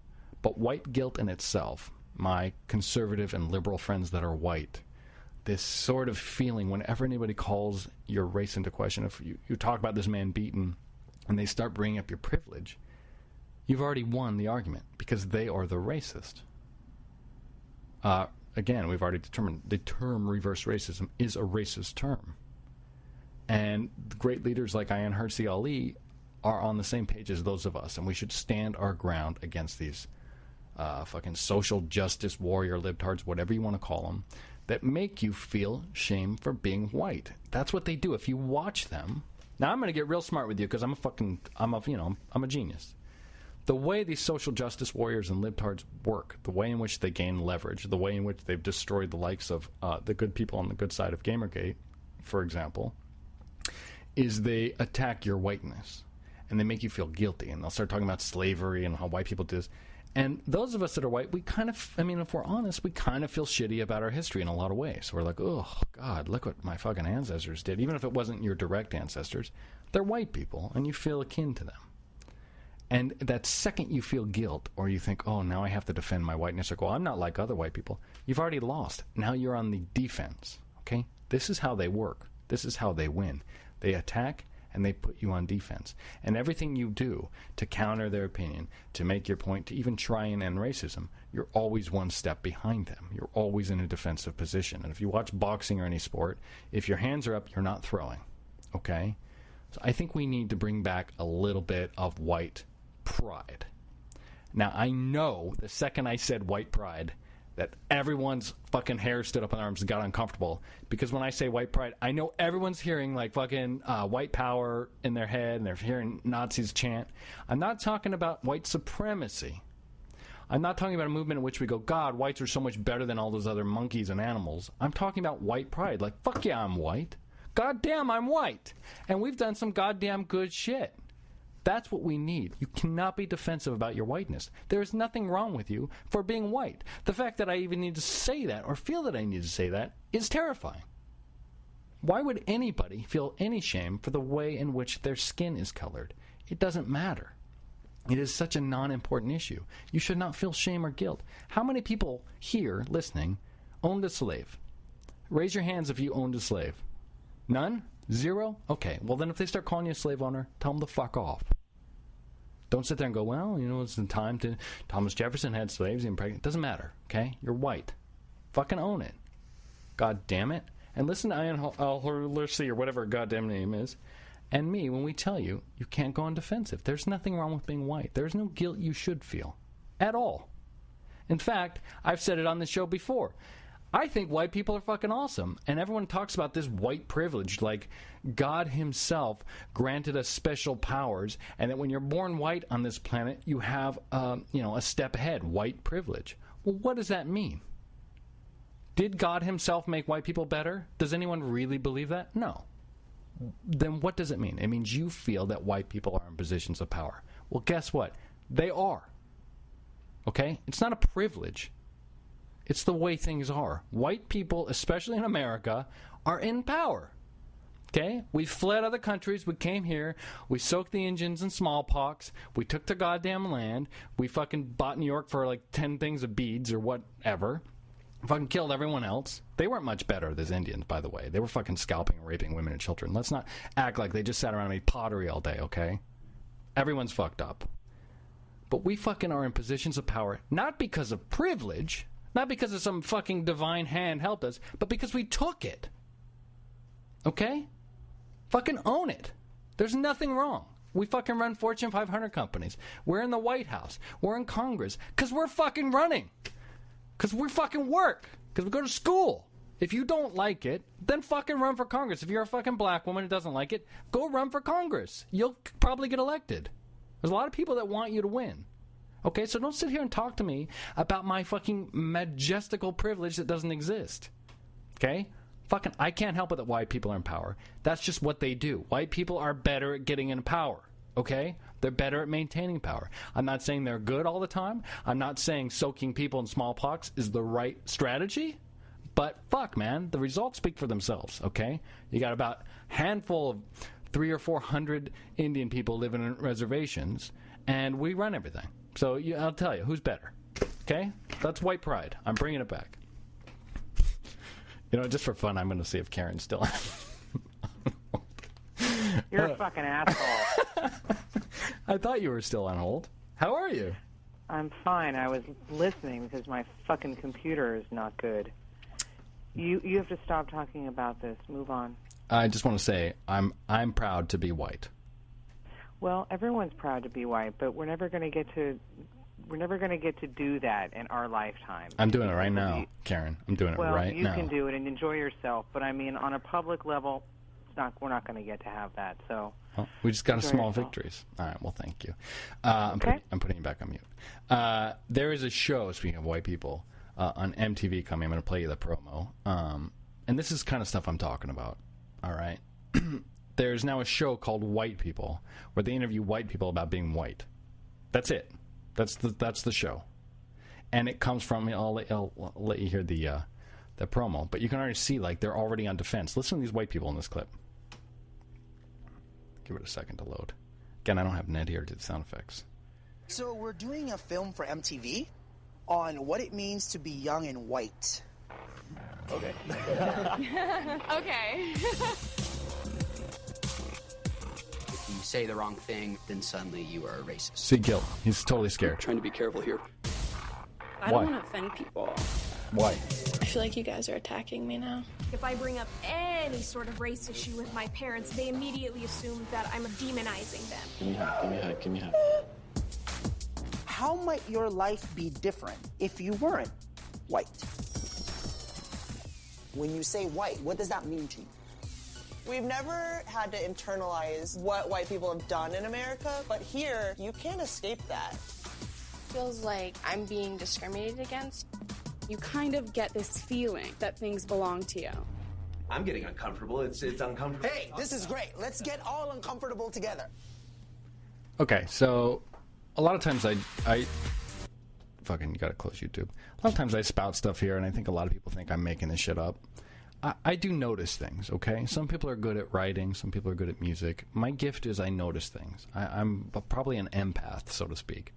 But white guilt in itself, my conservative and liberal friends that are white, this sort of feeling whenever anybody calls your race into question, if you talk about this man beaten and they start bringing up your privilege, you've already won the argument because they are the racist. Again, we've already determined the term reverse racism is a racist term. And great leaders like Ian Hersey Ali are on the same page as those of us, and we should stand our ground against these fucking social justice warrior libtards, whatever you want to call them, that make you feel shame for being white. That's what they do. If you watch them, now I'm going to get real smart with you because I'm a genius. The way these social justice warriors and libtards work, the way in which they gain leverage, the way in which they've destroyed the likes of the good people on the good side of Gamergate, for example, is they attack your whiteness and they make you feel guilty, and they'll start talking about slavery and how white people do this. And those of us that are white, we kind of, if we're honest, we kind of feel shitty about our history in a lot of ways. We're like, oh, God, look what my fucking ancestors did. Even if it wasn't your direct ancestors, they're white people, and you feel akin to them. And that second you feel guilt, or you think, oh, now I have to defend my whiteness, or go, I'm not like other white people, you've already lost. Now you're on the defense, okay? This is how they work. This is how they win. They attack, and they put you on defense. And everything you do to counter their opinion, to make your point, to even try and end racism, you're always one step behind them. You're always in a defensive position. And if you watch boxing or any sport, if your hands are up, you're not throwing, okay? So I think we need to bring back a little bit of white pride. Now, I know the second I said white pride that everyone's fucking hair stood up on their arms and got uncomfortable, because when I say white pride, I know everyone's hearing like fucking white power in their head, and they're hearing Nazis chant. I'm not talking about white supremacy. I'm not talking about a movement in which we go, God, whites are so much better than all those other monkeys and animals. I'm talking about white pride. Like, fuck yeah, I'm white. God damn, I'm white. And we've done some goddamn good shit. That's what we need. You cannot be defensive about your whiteness. There is nothing wrong with you for being white. The fact that I even need to say that or feel that I need to say that is terrifying. Why would anybody feel any shame for the way in which their skin is colored? It doesn't matter. It is such a non-important issue. You should not feel shame or guilt. How many people here listening owned a slave? Raise your hands if you owned a slave. None? Zero? Okay. Well, then if they start calling you a slave owner, tell them to fuck off. Don't sit there and go, well, it's the time to... Thomas Jefferson had slaves, he impregnate. It doesn't matter, okay? You're white. Fucking own it. God damn it. And listen to Ian Hersey or whatever her goddamn name is, and me when we tell you you can't go on defensive. There's nothing wrong with being white. There's no guilt you should feel at all. In fact, I've said it on the show before. I think white people are fucking awesome. And everyone talks about this white privilege like God himself granted us special powers, and that when you're born white on this planet, you have, a step ahead, white privilege. Well, what does that mean? Did God himself make white people better? Does anyone really believe that? No. Then what does it mean? It means you feel that white people are in positions of power. Well, guess what? They are. Okay? It's not a privilege. It's the way things are. White people, especially in America, are in power. Okay? We fled other countries. We came here. We soaked the Indians in smallpox. We took the goddamn land. We fucking bought New York for like 10 things of beads or whatever. Fucking killed everyone else. They weren't much better, these Indians, by the way. They were fucking scalping and raping women and children. Let's not act like they just sat around and made pottery all day, okay? Everyone's fucked up. But we fucking are in positions of power, not because of privilege, not because of some fucking divine hand helped us, but because we took it. Okay? Fucking own it. There's nothing wrong. We fucking run Fortune 500 companies. We're in the White House. We're in Congress. Because we're fucking running. Because we fucking work. Because we go to school. If you don't like it, then fucking run for Congress. If you're a fucking black woman who doesn't like it, go run for Congress. You'll probably get elected. There's a lot of people that want you to win. Okay, so don't sit here and talk to me about my fucking majestical privilege that doesn't exist. Okay? Fucking, I can't help it that white people are in power. That's just what they do. White people are better at getting in power. Okay? They're better at maintaining power. I'm not saying they're good all the time. I'm not saying soaking people in smallpox is the right strategy. But fuck, man, the results speak for themselves, okay? You got about a handful of 300 or 400 Indian people living in reservations, and we run everything. So I'll tell you, who's better? Okay? That's white pride. I'm bringing it back. You know, just for fun, I'm going to see if Karen's still on. You're a fucking asshole. I thought you were still on hold. How are you? I'm fine. I was listening because my fucking computer is not good. You have to stop talking about this. Move on. I just want to say I'm proud to be white. Well, everyone's proud to be white, but we're never going to get to do that in our lifetime. I'm doing it right now, Karen. I'm doing it right now. Well, you can do it and enjoy yourself, but I mean, on a public level, we're not going to get to have that. So we just got small victories. All right. Well, thank you. I'm putting you back on mute. There is a show, speaking of white people, on MTV coming. I'm going to play you the promo. And this is kind of stuff I'm talking about. All right. There's now a show called White People where they interview white people about being white. That's it. That's the show. And it comes from, I'll let you hear the promo, but you can already see, like, they're already on defense. Listen to these white people in this clip. Give it a second to load. Again, I don't have Ned here to do the sound effects. So we're doing a film for MTV on what it means to be young and white. Okay. Okay. If you say the wrong thing, then suddenly you are a racist. See Gil. He's totally scared. I'm trying to be careful here. I don't want to offend people. Why? I feel like you guys are attacking me now. If I bring up any sort of race issue with my parents, they immediately assume that I'm demonizing them. Give me a hug, give me a hug. How might your life be different if you weren't white? When you say white, what does that mean to you? We've never had to internalize what white people have done in America, but here, you can't escape that. Feels like I'm being discriminated against. You kind of get this feeling that things belong to you. I'm getting uncomfortable. It's uncomfortable. Hey, this is great. Let's get all uncomfortable together. Okay, so a lot of times I fucking gotta close YouTube. A lot of times I spout stuff here, and I think a lot of people think I'm making this shit up. I do notice things, okay? Some people are good at writing. Some people are good at music. My gift is I notice things. I'm probably an empath, so to speak.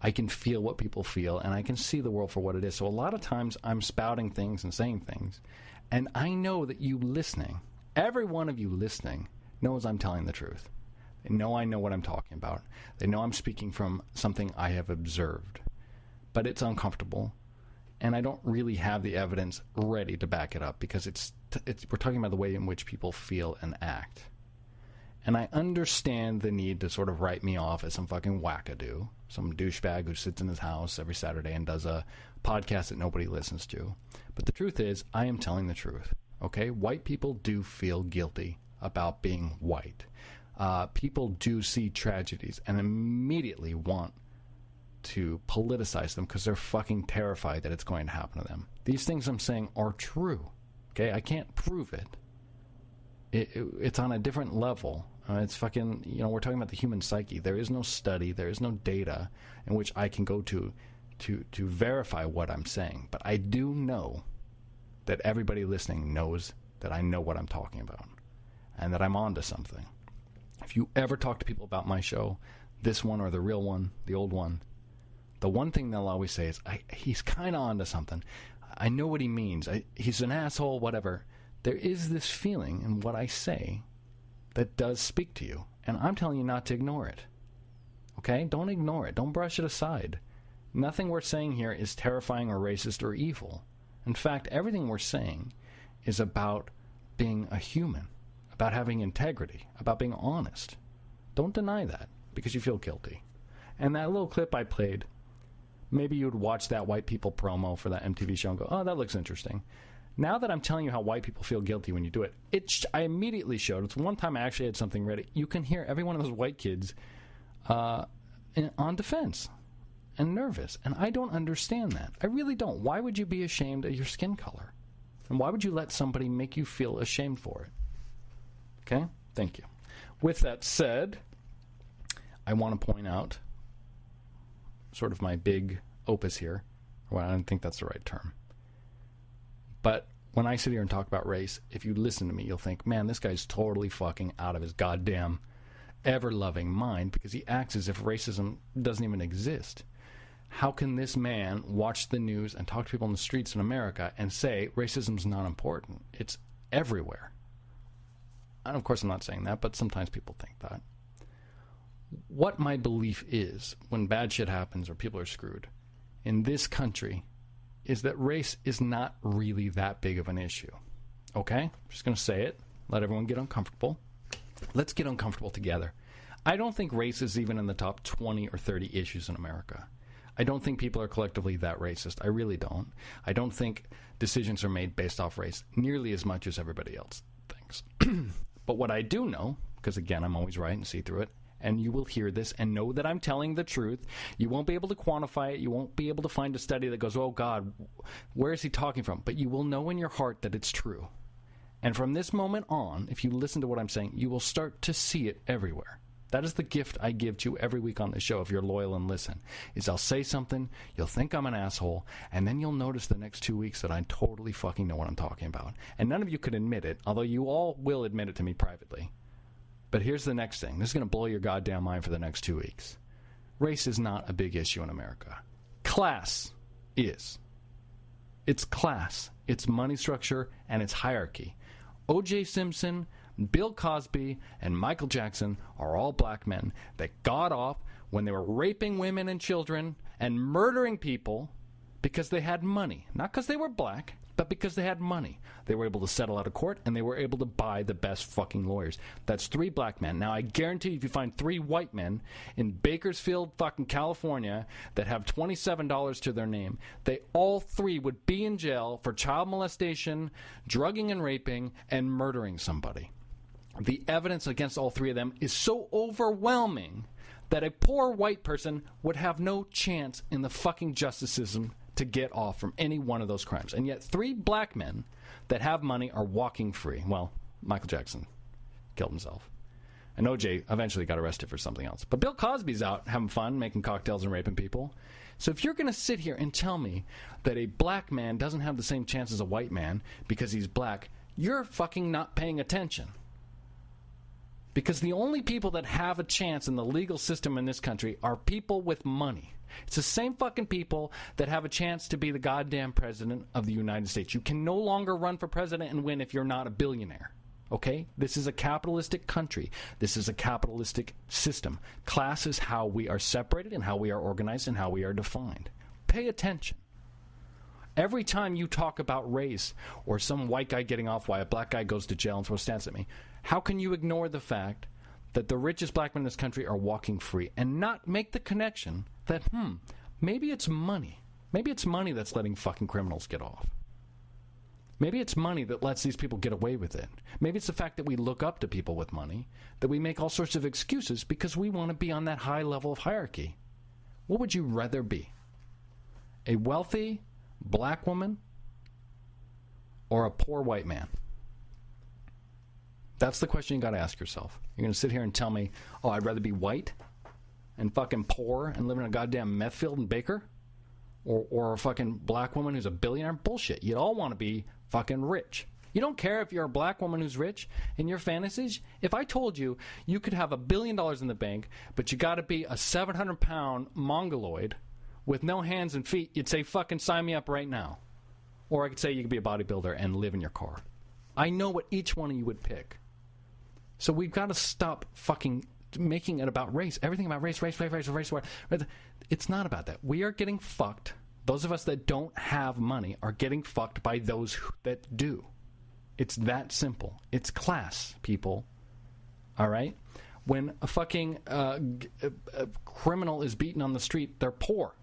I can feel what people feel, and I can see the world for what it is. So a lot of times I'm spouting things and saying things, and I know that you listening, every one of you listening, knows I'm telling the truth. They know I know what I'm talking about. They know I'm speaking from something I have observed. But it's uncomfortable, and I don't really have the evidence ready to back it up because we're talking about the way in which people feel and act. And I understand the need to sort of write me off as some fucking wackadoo, some douchebag who sits in his house every Saturday and does a podcast that nobody listens to. But the truth is, I am telling the truth, okay? White people do feel guilty about being white. People do see tragedies and immediately want to politicize them because they're fucking terrified that it's going to happen to them. These things I'm saying are true, okay? I can't prove it. It's on a different level. It's fucking, we're talking about the human psyche. There is no study, there is no data in which I can go to verify what I'm saying. But I do know that everybody listening knows that I know what I'm talking about and that I'm onto something. If you ever talk to people about my show, this one or the real one, the old one, the one thing they'll always say is, he's kind of onto something. I know what he means. He's an asshole, whatever. There is this feeling in what I say that does speak to you. And I'm telling you not to ignore it. Okay? Don't ignore it. Don't brush it aside. Nothing we're saying here is terrifying or racist or evil. In fact, everything we're saying is about being a human, about having integrity, about being honest. Don't deny that because you feel guilty. And that little clip I played, maybe you would watch that white people promo for that MTV show and go, oh, that looks interesting. Now that I'm telling you how white people feel guilty when you do it, I immediately showed. It's one time I actually had something ready. You can hear every one of those white kids on defense and nervous. And I don't understand that. I really don't. Why would you be ashamed of your skin color? And why would you let somebody make you feel ashamed for it? Okay? Thank you. With that said, I want to point out sort of my big opus here. Well, I don't think that's the right term. But when I sit here and talk about race, if you listen to me, you'll think, man, this guy's totally fucking out of his goddamn ever-loving mind because he acts as if racism doesn't even exist. How can this man watch the news and talk to people in the streets in America and say racism's not important? It's everywhere. And of course, I'm not saying that, but sometimes people think that. What my belief is when bad shit happens or people are screwed in this country is that race is not really that big of an issue. Okay? I'm just going to say it. Let everyone get uncomfortable. Let's get uncomfortable together. I don't think race is even in the top 20 or 30 issues in America. I don't think people are collectively that racist. I really don't. I don't think decisions are made based off race nearly as much as everybody else thinks. But what I do know, because again, I'm always right and see through it, and you will hear this and know that I'm telling the truth. You won't be able to quantify it. You won't be able to find a study that goes, oh, God, where is he talking from? But you will know in your heart that it's true. And from this moment on, if you listen to what I'm saying, you will start to see it everywhere. That is the gift I give to you every week on the show if you're loyal and listen, is I'll say something, you'll think I'm an asshole, and then you'll notice the next 2 weeks that I totally fucking know what I'm talking about. And none of you could admit it, although you all will admit it to me privately. But here's the next thing. This is going to blow your goddamn mind for the next 2 weeks. Race is not a big issue in America. Class is. It's class. It's money structure, and it's hierarchy. O.J. Simpson, Bill Cosby, and Michael Jackson are all black men that got off when they were raping women and children and murdering people because they had money. Not because they were black, but because they had money. They were able to settle out of court, and they were able to buy the best fucking lawyers. That's 3 black men. Now, I guarantee you, if you find 3 white men in Bakersfield, fucking California, that have $27 to their name, they all 3 would be in jail for child molestation, drugging and raping, and murdering somebody. The evidence against all 3 of them is so overwhelming that a poor white person would have no chance in the fucking justice system to get off from any one of those crimes. And yet 3 black men that have money are walking free. Well, Michael Jackson killed himself. And O.J. eventually got arrested for something else. But Bill Cosby's out having fun, making cocktails and raping people. So if you're going to sit here and tell me that a black man doesn't have the same chance as a white man because he's black, you're fucking not paying attention. Because the only people that have a chance in the legal system in this country are people with money. It's the same fucking people that have a chance to be the goddamn president of the United States. You can no longer run for president and win if you're not a billionaire. Okay? This is a capitalistic country. This is a capitalistic system. Class is how we are separated and how we are organized and how we are defined. Pay attention. Every time you talk about race or some white guy getting off while a black guy goes to jail and throws stats at me, how can you ignore the fact that the richest black men in this country are walking free and not make the connection that, maybe it's money. Maybe it's money that's letting fucking criminals get off. Maybe it's money that lets these people get away with it. Maybe it's the fact that we look up to people with money, that we make all sorts of excuses because we want to be on that high level of hierarchy. What would you rather be? A wealthy black woman or a poor white man? That's the question you got to ask yourself. You're going to sit here and tell me, oh, I'd rather be white and fucking poor and live in a goddamn meth field in Baker? Or a fucking black woman who's a billionaire? Bullshit. You'd all want to be fucking rich. You don't care if you're a black woman who's rich in your fantasies? If I told you you could have $1 billion in the bank, but you got to be a 700-pound mongoloid with no hands and feet, you'd say, fucking sign me up right now. Or I could say you could be a bodybuilder and live in your car. I know what each one of you would pick. So we've got to stop fucking making it about race. Everything about race. It's not about that. We are getting fucked. Those of us that don't have money are getting fucked by those that do. It's that simple. It's class, people. All right? When a fucking a criminal is beaten on the street, they're poor.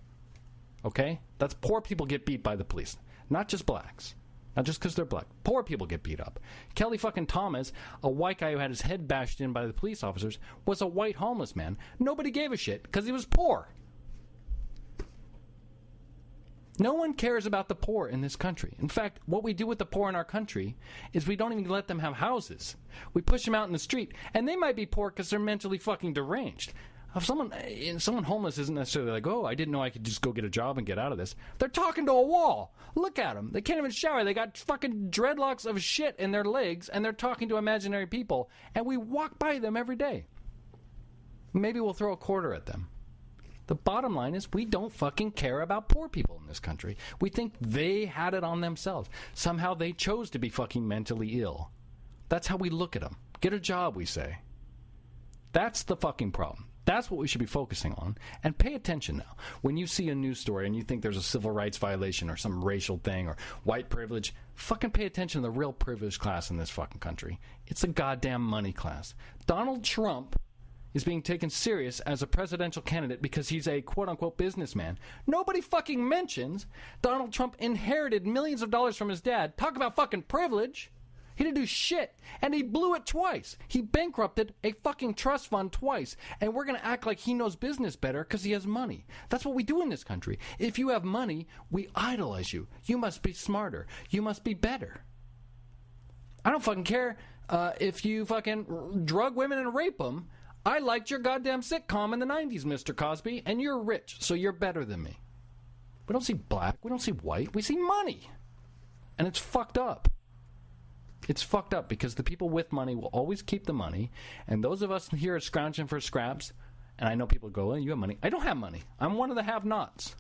Okay? That's poor people get beat by the police. Not just blacks. Not just because they're black. Poor people get beat up. Kelly fucking Thomas, a white guy who had his head bashed in by the police officers, was a white homeless man. Nobody gave a shit because he was poor. No one cares about the poor in this country. In fact, what we do with the poor in our country is we don't even let them have houses. We push them out in the street, and they might be poor because they're mentally fucking deranged. If someone homeless isn't necessarily like, oh, I didn't know I could just go get a job and get out of this. They're talking to a wall. Look at them. They can't even shower. They got fucking dreadlocks of shit in their legs, and they're talking to imaginary people, and we walk by them every day. Maybe we'll throw a quarter at them. The bottom line is we don't fucking care about poor people in this country. We think they had it on themselves. Somehow they chose to be fucking mentally ill. That's how we look at them. Get a job, we say. That's the fucking problem. That's what we should be focusing on. And pay attention now. When you see a news story and you think there's a civil rights violation or some racial thing or white privilege, fucking pay attention to the real privileged class in this fucking country. It's the goddamn money class. Donald Trump is being taken serious as a presidential candidate because he's a quote-unquote businessman. Nobody fucking mentions Donald Trump inherited millions of dollars from his dad. Talk about fucking privilege. He didn't do shit, and he blew it twice. He bankrupted a fucking trust fund twice, and we're going to act like he knows business better because he has money. That's what we do in this country. If you have money, we idolize you. You must be smarter. You must be better. I don't fucking care if you fucking drug women and rape them. I liked your goddamn sitcom in the 90s, Mr. Cosby, and you're rich, so you're better than me. We don't see black. We don't see white. We see money. And it's fucked up. It's fucked up because the people with money will always keep the money, and those of us here are scrounging for scraps, and I know people go, oh, you have money. I don't have money. I'm one of the have-nots.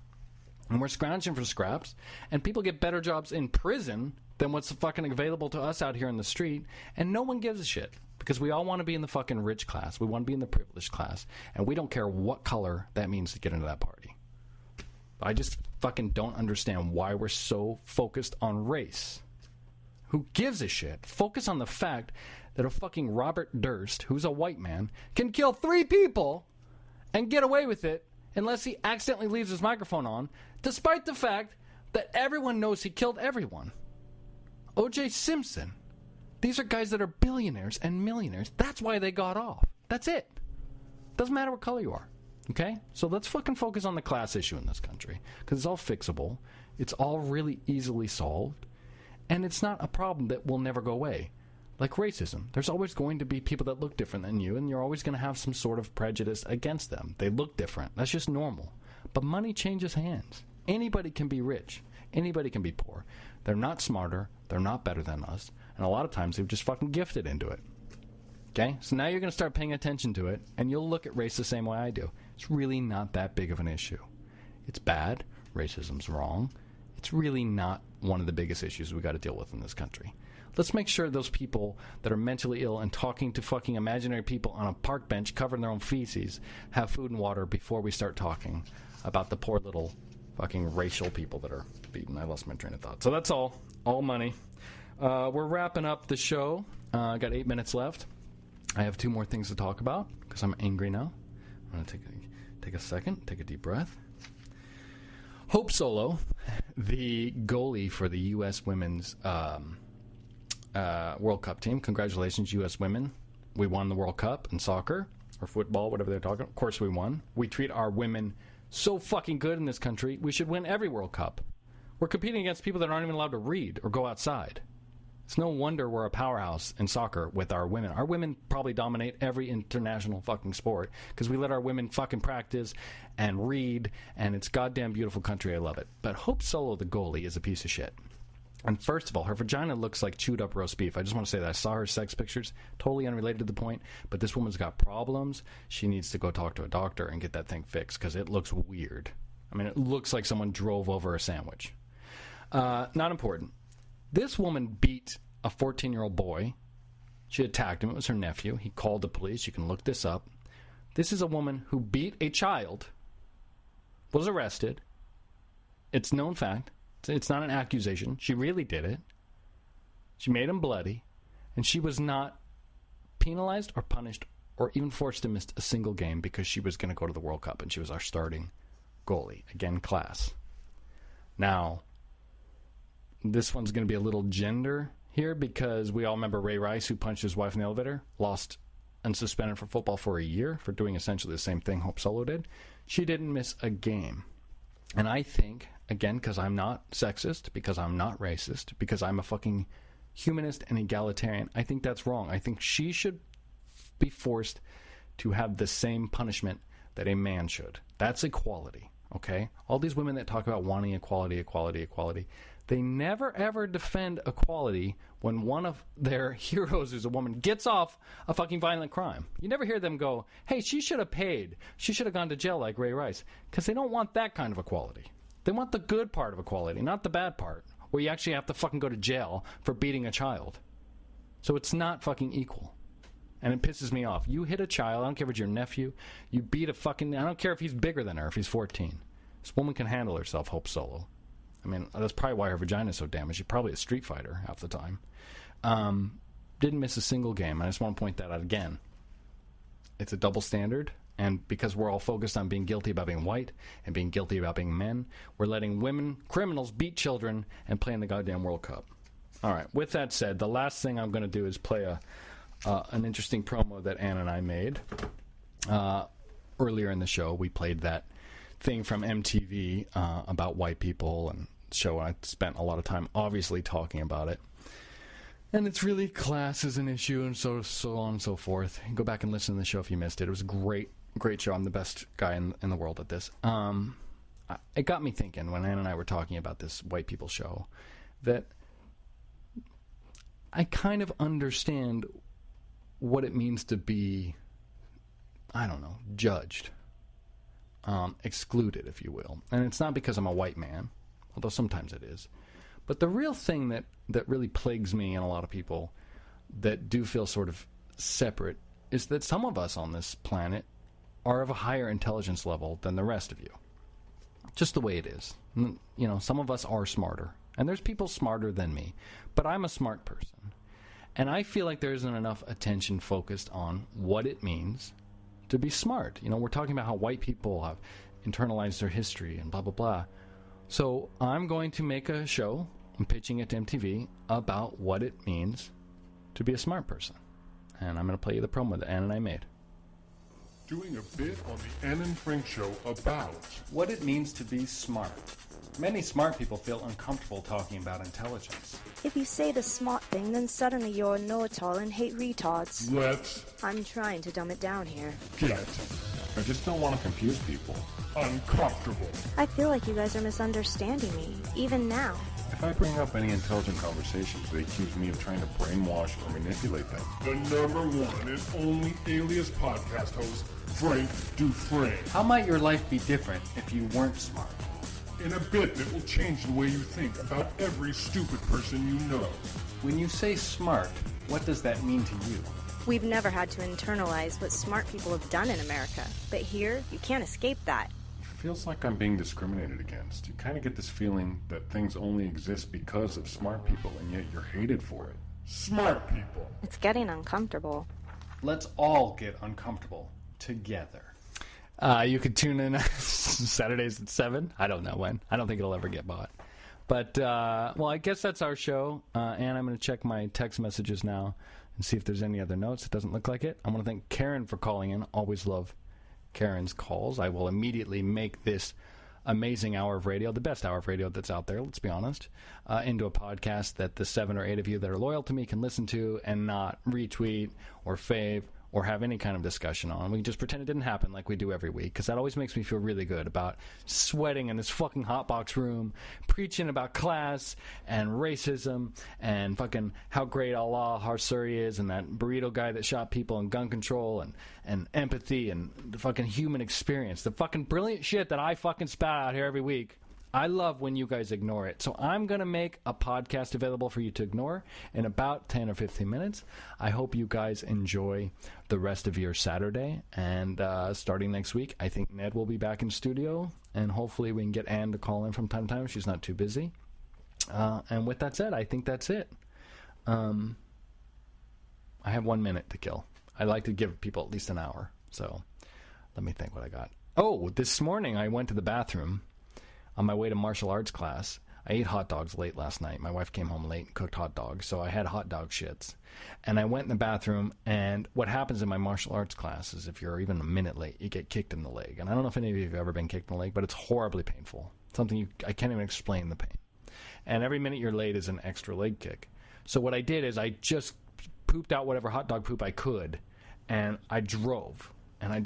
And we're scrounging for scraps, and people get better jobs in prison than what's fucking available to us out here in the street, and no one gives a shit. Because we all want to be in the fucking rich class. We want to be in the privileged class. And we don't care what color that means to get into that party. I just fucking don't understand why we're so focused on race. Who gives a shit? Focus on the fact that a fucking Robert Durst, who's a white man, can kill 3 people and get away with it unless he accidentally leaves his microphone on, despite the fact that everyone knows he killed everyone. O.J. Simpson. These are guys that are billionaires and millionaires. That's why they got off. That's it. Doesn't matter what color you are. Okay? So let's fucking focus on the class issue in this country. Because it's all fixable. It's all really easily solved. And it's not a problem that will never go away. Like racism. There's always going to be people that look different than you, and you're always going to have some sort of prejudice against them. They look different. That's just normal. But money changes hands. Anybody can be rich. Anybody can be poor. They're not smarter. They're not better than us. And a lot of times they're just fucking gifted into it. Okay? So now you're going to start paying attention to it, and you'll look at race the same way I do. It's really not that big of an issue. It's bad. Racism's wrong. It's really not one of the biggest issues we got to deal with in this country. Let's make sure those people that are mentally ill and talking to fucking imaginary people on a park bench covered in their own feces have food and water before we start talking about the poor little fucking racial people that are beaten. I lost my train of thought. So that's all money. We're wrapping up the show. I got 8 minutes left. I have 2 more things to talk about because I'm angry now. I'm going to take a second, take a deep breath. Hope Solo, the goalie for the U.S. Women's World Cup team. Congratulations, U.S. women. We won the World Cup in soccer or football, whatever they're talking. Of course we won. We treat our women so fucking good in this country. We should win every World Cup. We're competing against people that aren't even allowed to read or go outside. It's no wonder we're a powerhouse in soccer with our women. Our women probably dominate every international fucking sport because we let our women fucking practice and read, and it's goddamn beautiful country. I love it. But Hope Solo, the goalie, is a piece of shit. And first of all, her vagina looks like chewed up roast beef. I just want to say that I saw her sex pictures, totally unrelated to the point, but this woman's got problems. She needs to go talk to a doctor and get that thing fixed because it looks weird. I mean, it looks like someone drove over a sandwich. Not important. This woman beat a 14-year-old boy. She attacked him. It was her nephew. He called the police. You can look this up. This is a woman who beat a child, was arrested. It's known fact. It's not an accusation. She really did it. She made him bloody, and she was not penalized or punished or even forced to miss a single game because she was going to go to the World Cup, and she was our starting goalie. Again, class. Now, this one's going to be a little gender here because we all remember Ray Rice, who punched his wife in the elevator, lost and suspended from football for a year for doing essentially the same thing Hope Solo did. She didn't miss a game. And I think, again, because I'm not sexist, because I'm not racist, because I'm a fucking humanist and egalitarian, I think that's wrong. I think she should be forced to have the same punishment that a man should. That's equality, okay? All these women that talk about wanting equality, equality, equality, they never, ever defend equality when one of their heroes, who's a woman, gets off a fucking violent crime. You never hear them go, hey, she should have paid. She should have gone to jail like Ray Rice. Because they don't want that kind of equality. They want the good part of equality, not the bad part, where you actually have to fucking go to jail for beating a child. So it's not fucking equal. And it pisses me off. You hit a child, I don't care if it's your nephew, you beat a fucking, I don't care if he's bigger than her, if he's 14. This woman can handle herself, Hope Solo. I mean, that's probably why her vagina is so damaged. She's probably a street fighter half the time. Didn't miss a single game. I just want to point that out again. It's a double standard, and because we're all focused on being guilty about being white and being guilty about being men, we're letting women, criminals, beat children and play in the goddamn World Cup. All right, with that said, the last thing I'm going to do is play an interesting promo that Ann and I made. Earlier in the show, we played that thing from MTV about white people and show. I spent a lot of time obviously talking about it, and it's really class is an issue and so on and so forth. Go back and listen to the show if you missed it. It was a great show. I'm the best guy in the world at this. It got me thinking when Ann and I were talking about this white people show that I kind of understand what it means to be, I don't know, judged, excluded, if you will. And it's not because I'm a white man, although sometimes it is. But the real thing that really plagues me and a lot of people that do feel sort of separate is that some of us on this planet are of a higher intelligence level than the rest of you. Just the way it is. You know, some of us are smarter. And there's people smarter than me. But I'm a smart person. And I feel like there isn't enough attention focused on what it means to be smart. You know, we're talking about how white people have internalized their history and blah, blah, blah. So I'm going to make a show, I'm pitching it to MTV, about what it means to be a smart person. And I'm going to play you the promo that Ann and I made. Doing a bit on the Ann and Frank show about what it means to be smart. Many smart people feel uncomfortable talking about intelligence. If you say the smart thing, then suddenly you're a know-it-all and hate retards. Let's... I'm trying to dumb it down here. Get. I just don't want to confuse people. Uncomfortable. I feel like you guys are misunderstanding me, even now. If I bring up any intelligent conversations, they accuse me of trying to brainwash or manipulate them. The number one and only alias podcast host, Frank Dufresne. How might your life be different if you weren't smart? In a bit that will change the way you think about every stupid person you know. When you say smart, what does that mean to you? We've never had to internalize what smart people have done in America, but here, you can't escape that. It feels like I'm being discriminated against. You kind of get this feeling that things only exist because of smart people, and yet you're hated for it. Smart people! It's getting uncomfortable. Let's all get uncomfortable together. You could tune in Saturdays at 7. I don't know when. I don't think it'll ever get bought. But, well, I guess that's our show. And I'm going to check my text messages now and see if there's any other notes. It doesn't look like it. I want to thank Karen for calling in. Always love Karen's calls. I will immediately make this amazing hour of radio, the best hour of radio that's out there, let's be honest, into a podcast that the 7 or 8 of you that are loyal to me can listen to and not retweet or fave or have any kind of discussion on. We can just pretend it didn't happen like we do every week, because that always makes me feel really good about sweating in this fucking hotbox room, preaching about class and racism and fucking how great Allah Harsuri is and that burrito guy that shot people and gun control and empathy and the fucking human experience. The fucking brilliant shit that I fucking spout out here every week. I love when you guys ignore it. So I'm going to make a podcast available for you to ignore in about 10 or 15 minutes. I hope you guys enjoy the rest of your Saturday. And starting next week, I think Ned will be back in studio. And hopefully we can get Ann to call in from time to time if she's not too busy. And with that said, I think that's it. I have 1 minute to kill. I like to give people at least an hour. So let me think what I got. Oh, this morning I went to the bathroom. On my way to martial arts class, I ate hot dogs late last night. My wife came home late and cooked hot dogs, so I had hot dog shits. And I went in the bathroom, and what happens in my martial arts class is if you're even a minute late, you get kicked in the leg. And I don't know if any of you have ever been kicked in the leg, but it's horribly painful. Something I can't even explain the pain. And every minute you're late is an extra leg kick. So what I did is I just pooped out whatever hot dog poop I could, and I drove. And I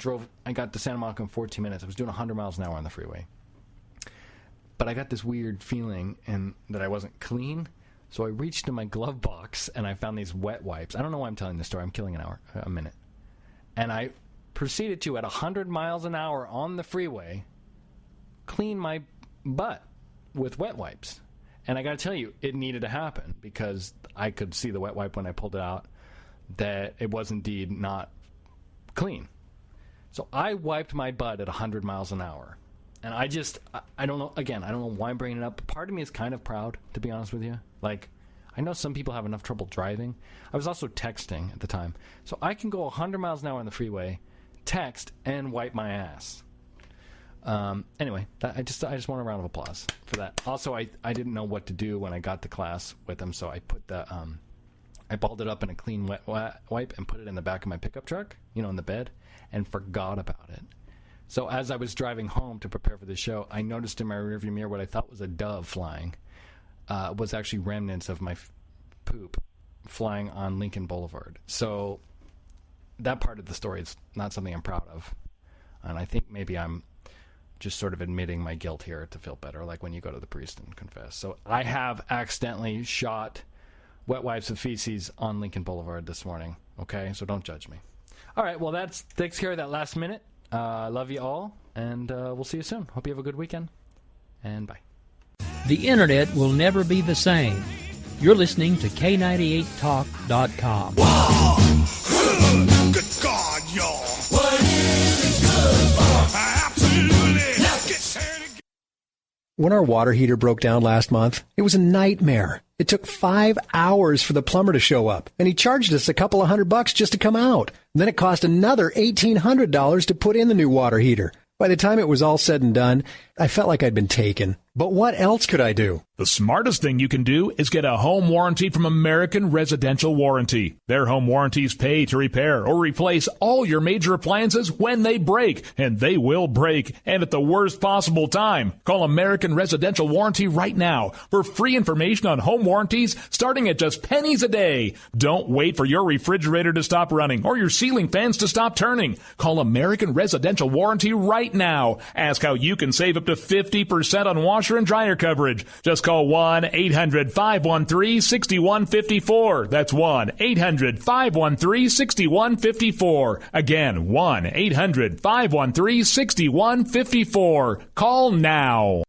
got to Santa Monica in 14 minutes. I was doing 100 miles an hour on the freeway. But I got this weird feeling that I wasn't clean, so I reached in my glove box and I found these wet wipes. I don't know why I'm telling this story. I'm killing a minute. And I proceeded to, at 100 miles an hour on the freeway, clean my butt with wet wipes. And I got to tell you, it needed to happen because I could see the wet wipe when I pulled it out that it was indeed not clean. So I wiped my butt at 100 miles an hour. And I don't know, again, I don't know why I'm bringing it up. Part of me is kind of proud, to be honest with you. Like, I know some people have enough trouble driving. I was also texting at the time. So I can go 100 miles an hour on the freeway, text, and wipe my ass. Anyway, I just want a round of applause for that. Also, I didn't know what to do when I got to class with them, so I put I balled it up in a clean wet wipe and put it in the back of my pickup truck, in the bed, and forgot about it. So as I was driving home to prepare for the show, I noticed in my rearview mirror what I thought was a dove flying was actually remnants of my poop flying on Lincoln Boulevard. So that part of the story is not something I'm proud of. And I think maybe I'm just sort of admitting my guilt here to feel better, like when you go to the priest and confess. So I have accidentally shot wet wipes of feces on Lincoln Boulevard this morning, okay? So don't judge me. All right, well, that takes care of that last minute. Love you all, and we'll see you soon. Hope you have a good weekend, and bye. The Internet will never be the same. You're listening to K98Talk.com. Whoa! Good God, y'all. What is it good for? Absolutely. Let's get started. When our water heater broke down last month, it was a nightmare. It took 5 hours for the plumber to show up, and he charged us a couple of $100 just to come out. And then it cost another $1,800 to put in the new water heater. By the time it was all said and done, I felt like I'd been taken. But what else could I do? The smartest thing you can do is get a home warranty from American Residential Warranty. Their home warranties pay to repair or replace all your major appliances when they break, and they will break, and at the worst possible time. Call American Residential Warranty right now for free information on home warranties starting at just pennies a day. Don't wait for your refrigerator to stop running or your ceiling fans to stop turning. Call American Residential Warranty right now. Ask how you can save up to 50% on washer and dryer coverage. Just call 1-800-513-6154. That's 1-800-513-6154. Again, 1-800-513-6154. Call now.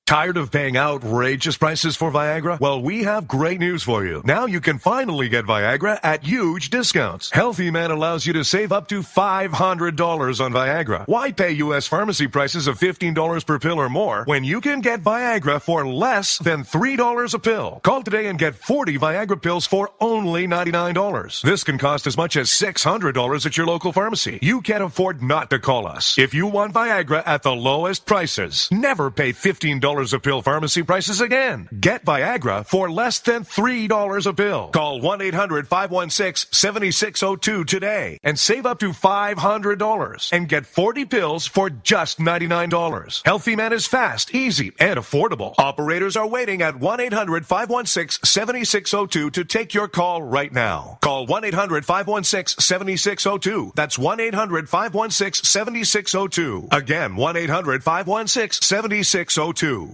Tired of paying outrageous prices for Viagra? Well, we have great news for you. Now you can finally get Viagra at huge discounts. Healthy Man allows you to save up to $500 on Viagra. Why pay U.S. pharmacy prices of $15 per pill or more when you can get Viagra for less than $3 a pill? Call today and get 40 Viagra pills for only $99. This can cost as much as $600 at your local pharmacy. You can't afford not to call us. If you want Viagra at the lowest prices, never pay $15 a pill pharmacy prices again. Get Viagra for less than $3 a pill. Call 1-800-516-7602 today and save up to $500 and get 40 pills for just $99. Healthy Man is fast, easy, and affordable. Operators are waiting at 1-800-516-7602 to take your call right now. Call 1-800-516-7602. That's 1-800-516-7602. Again, 1-800-516-7602.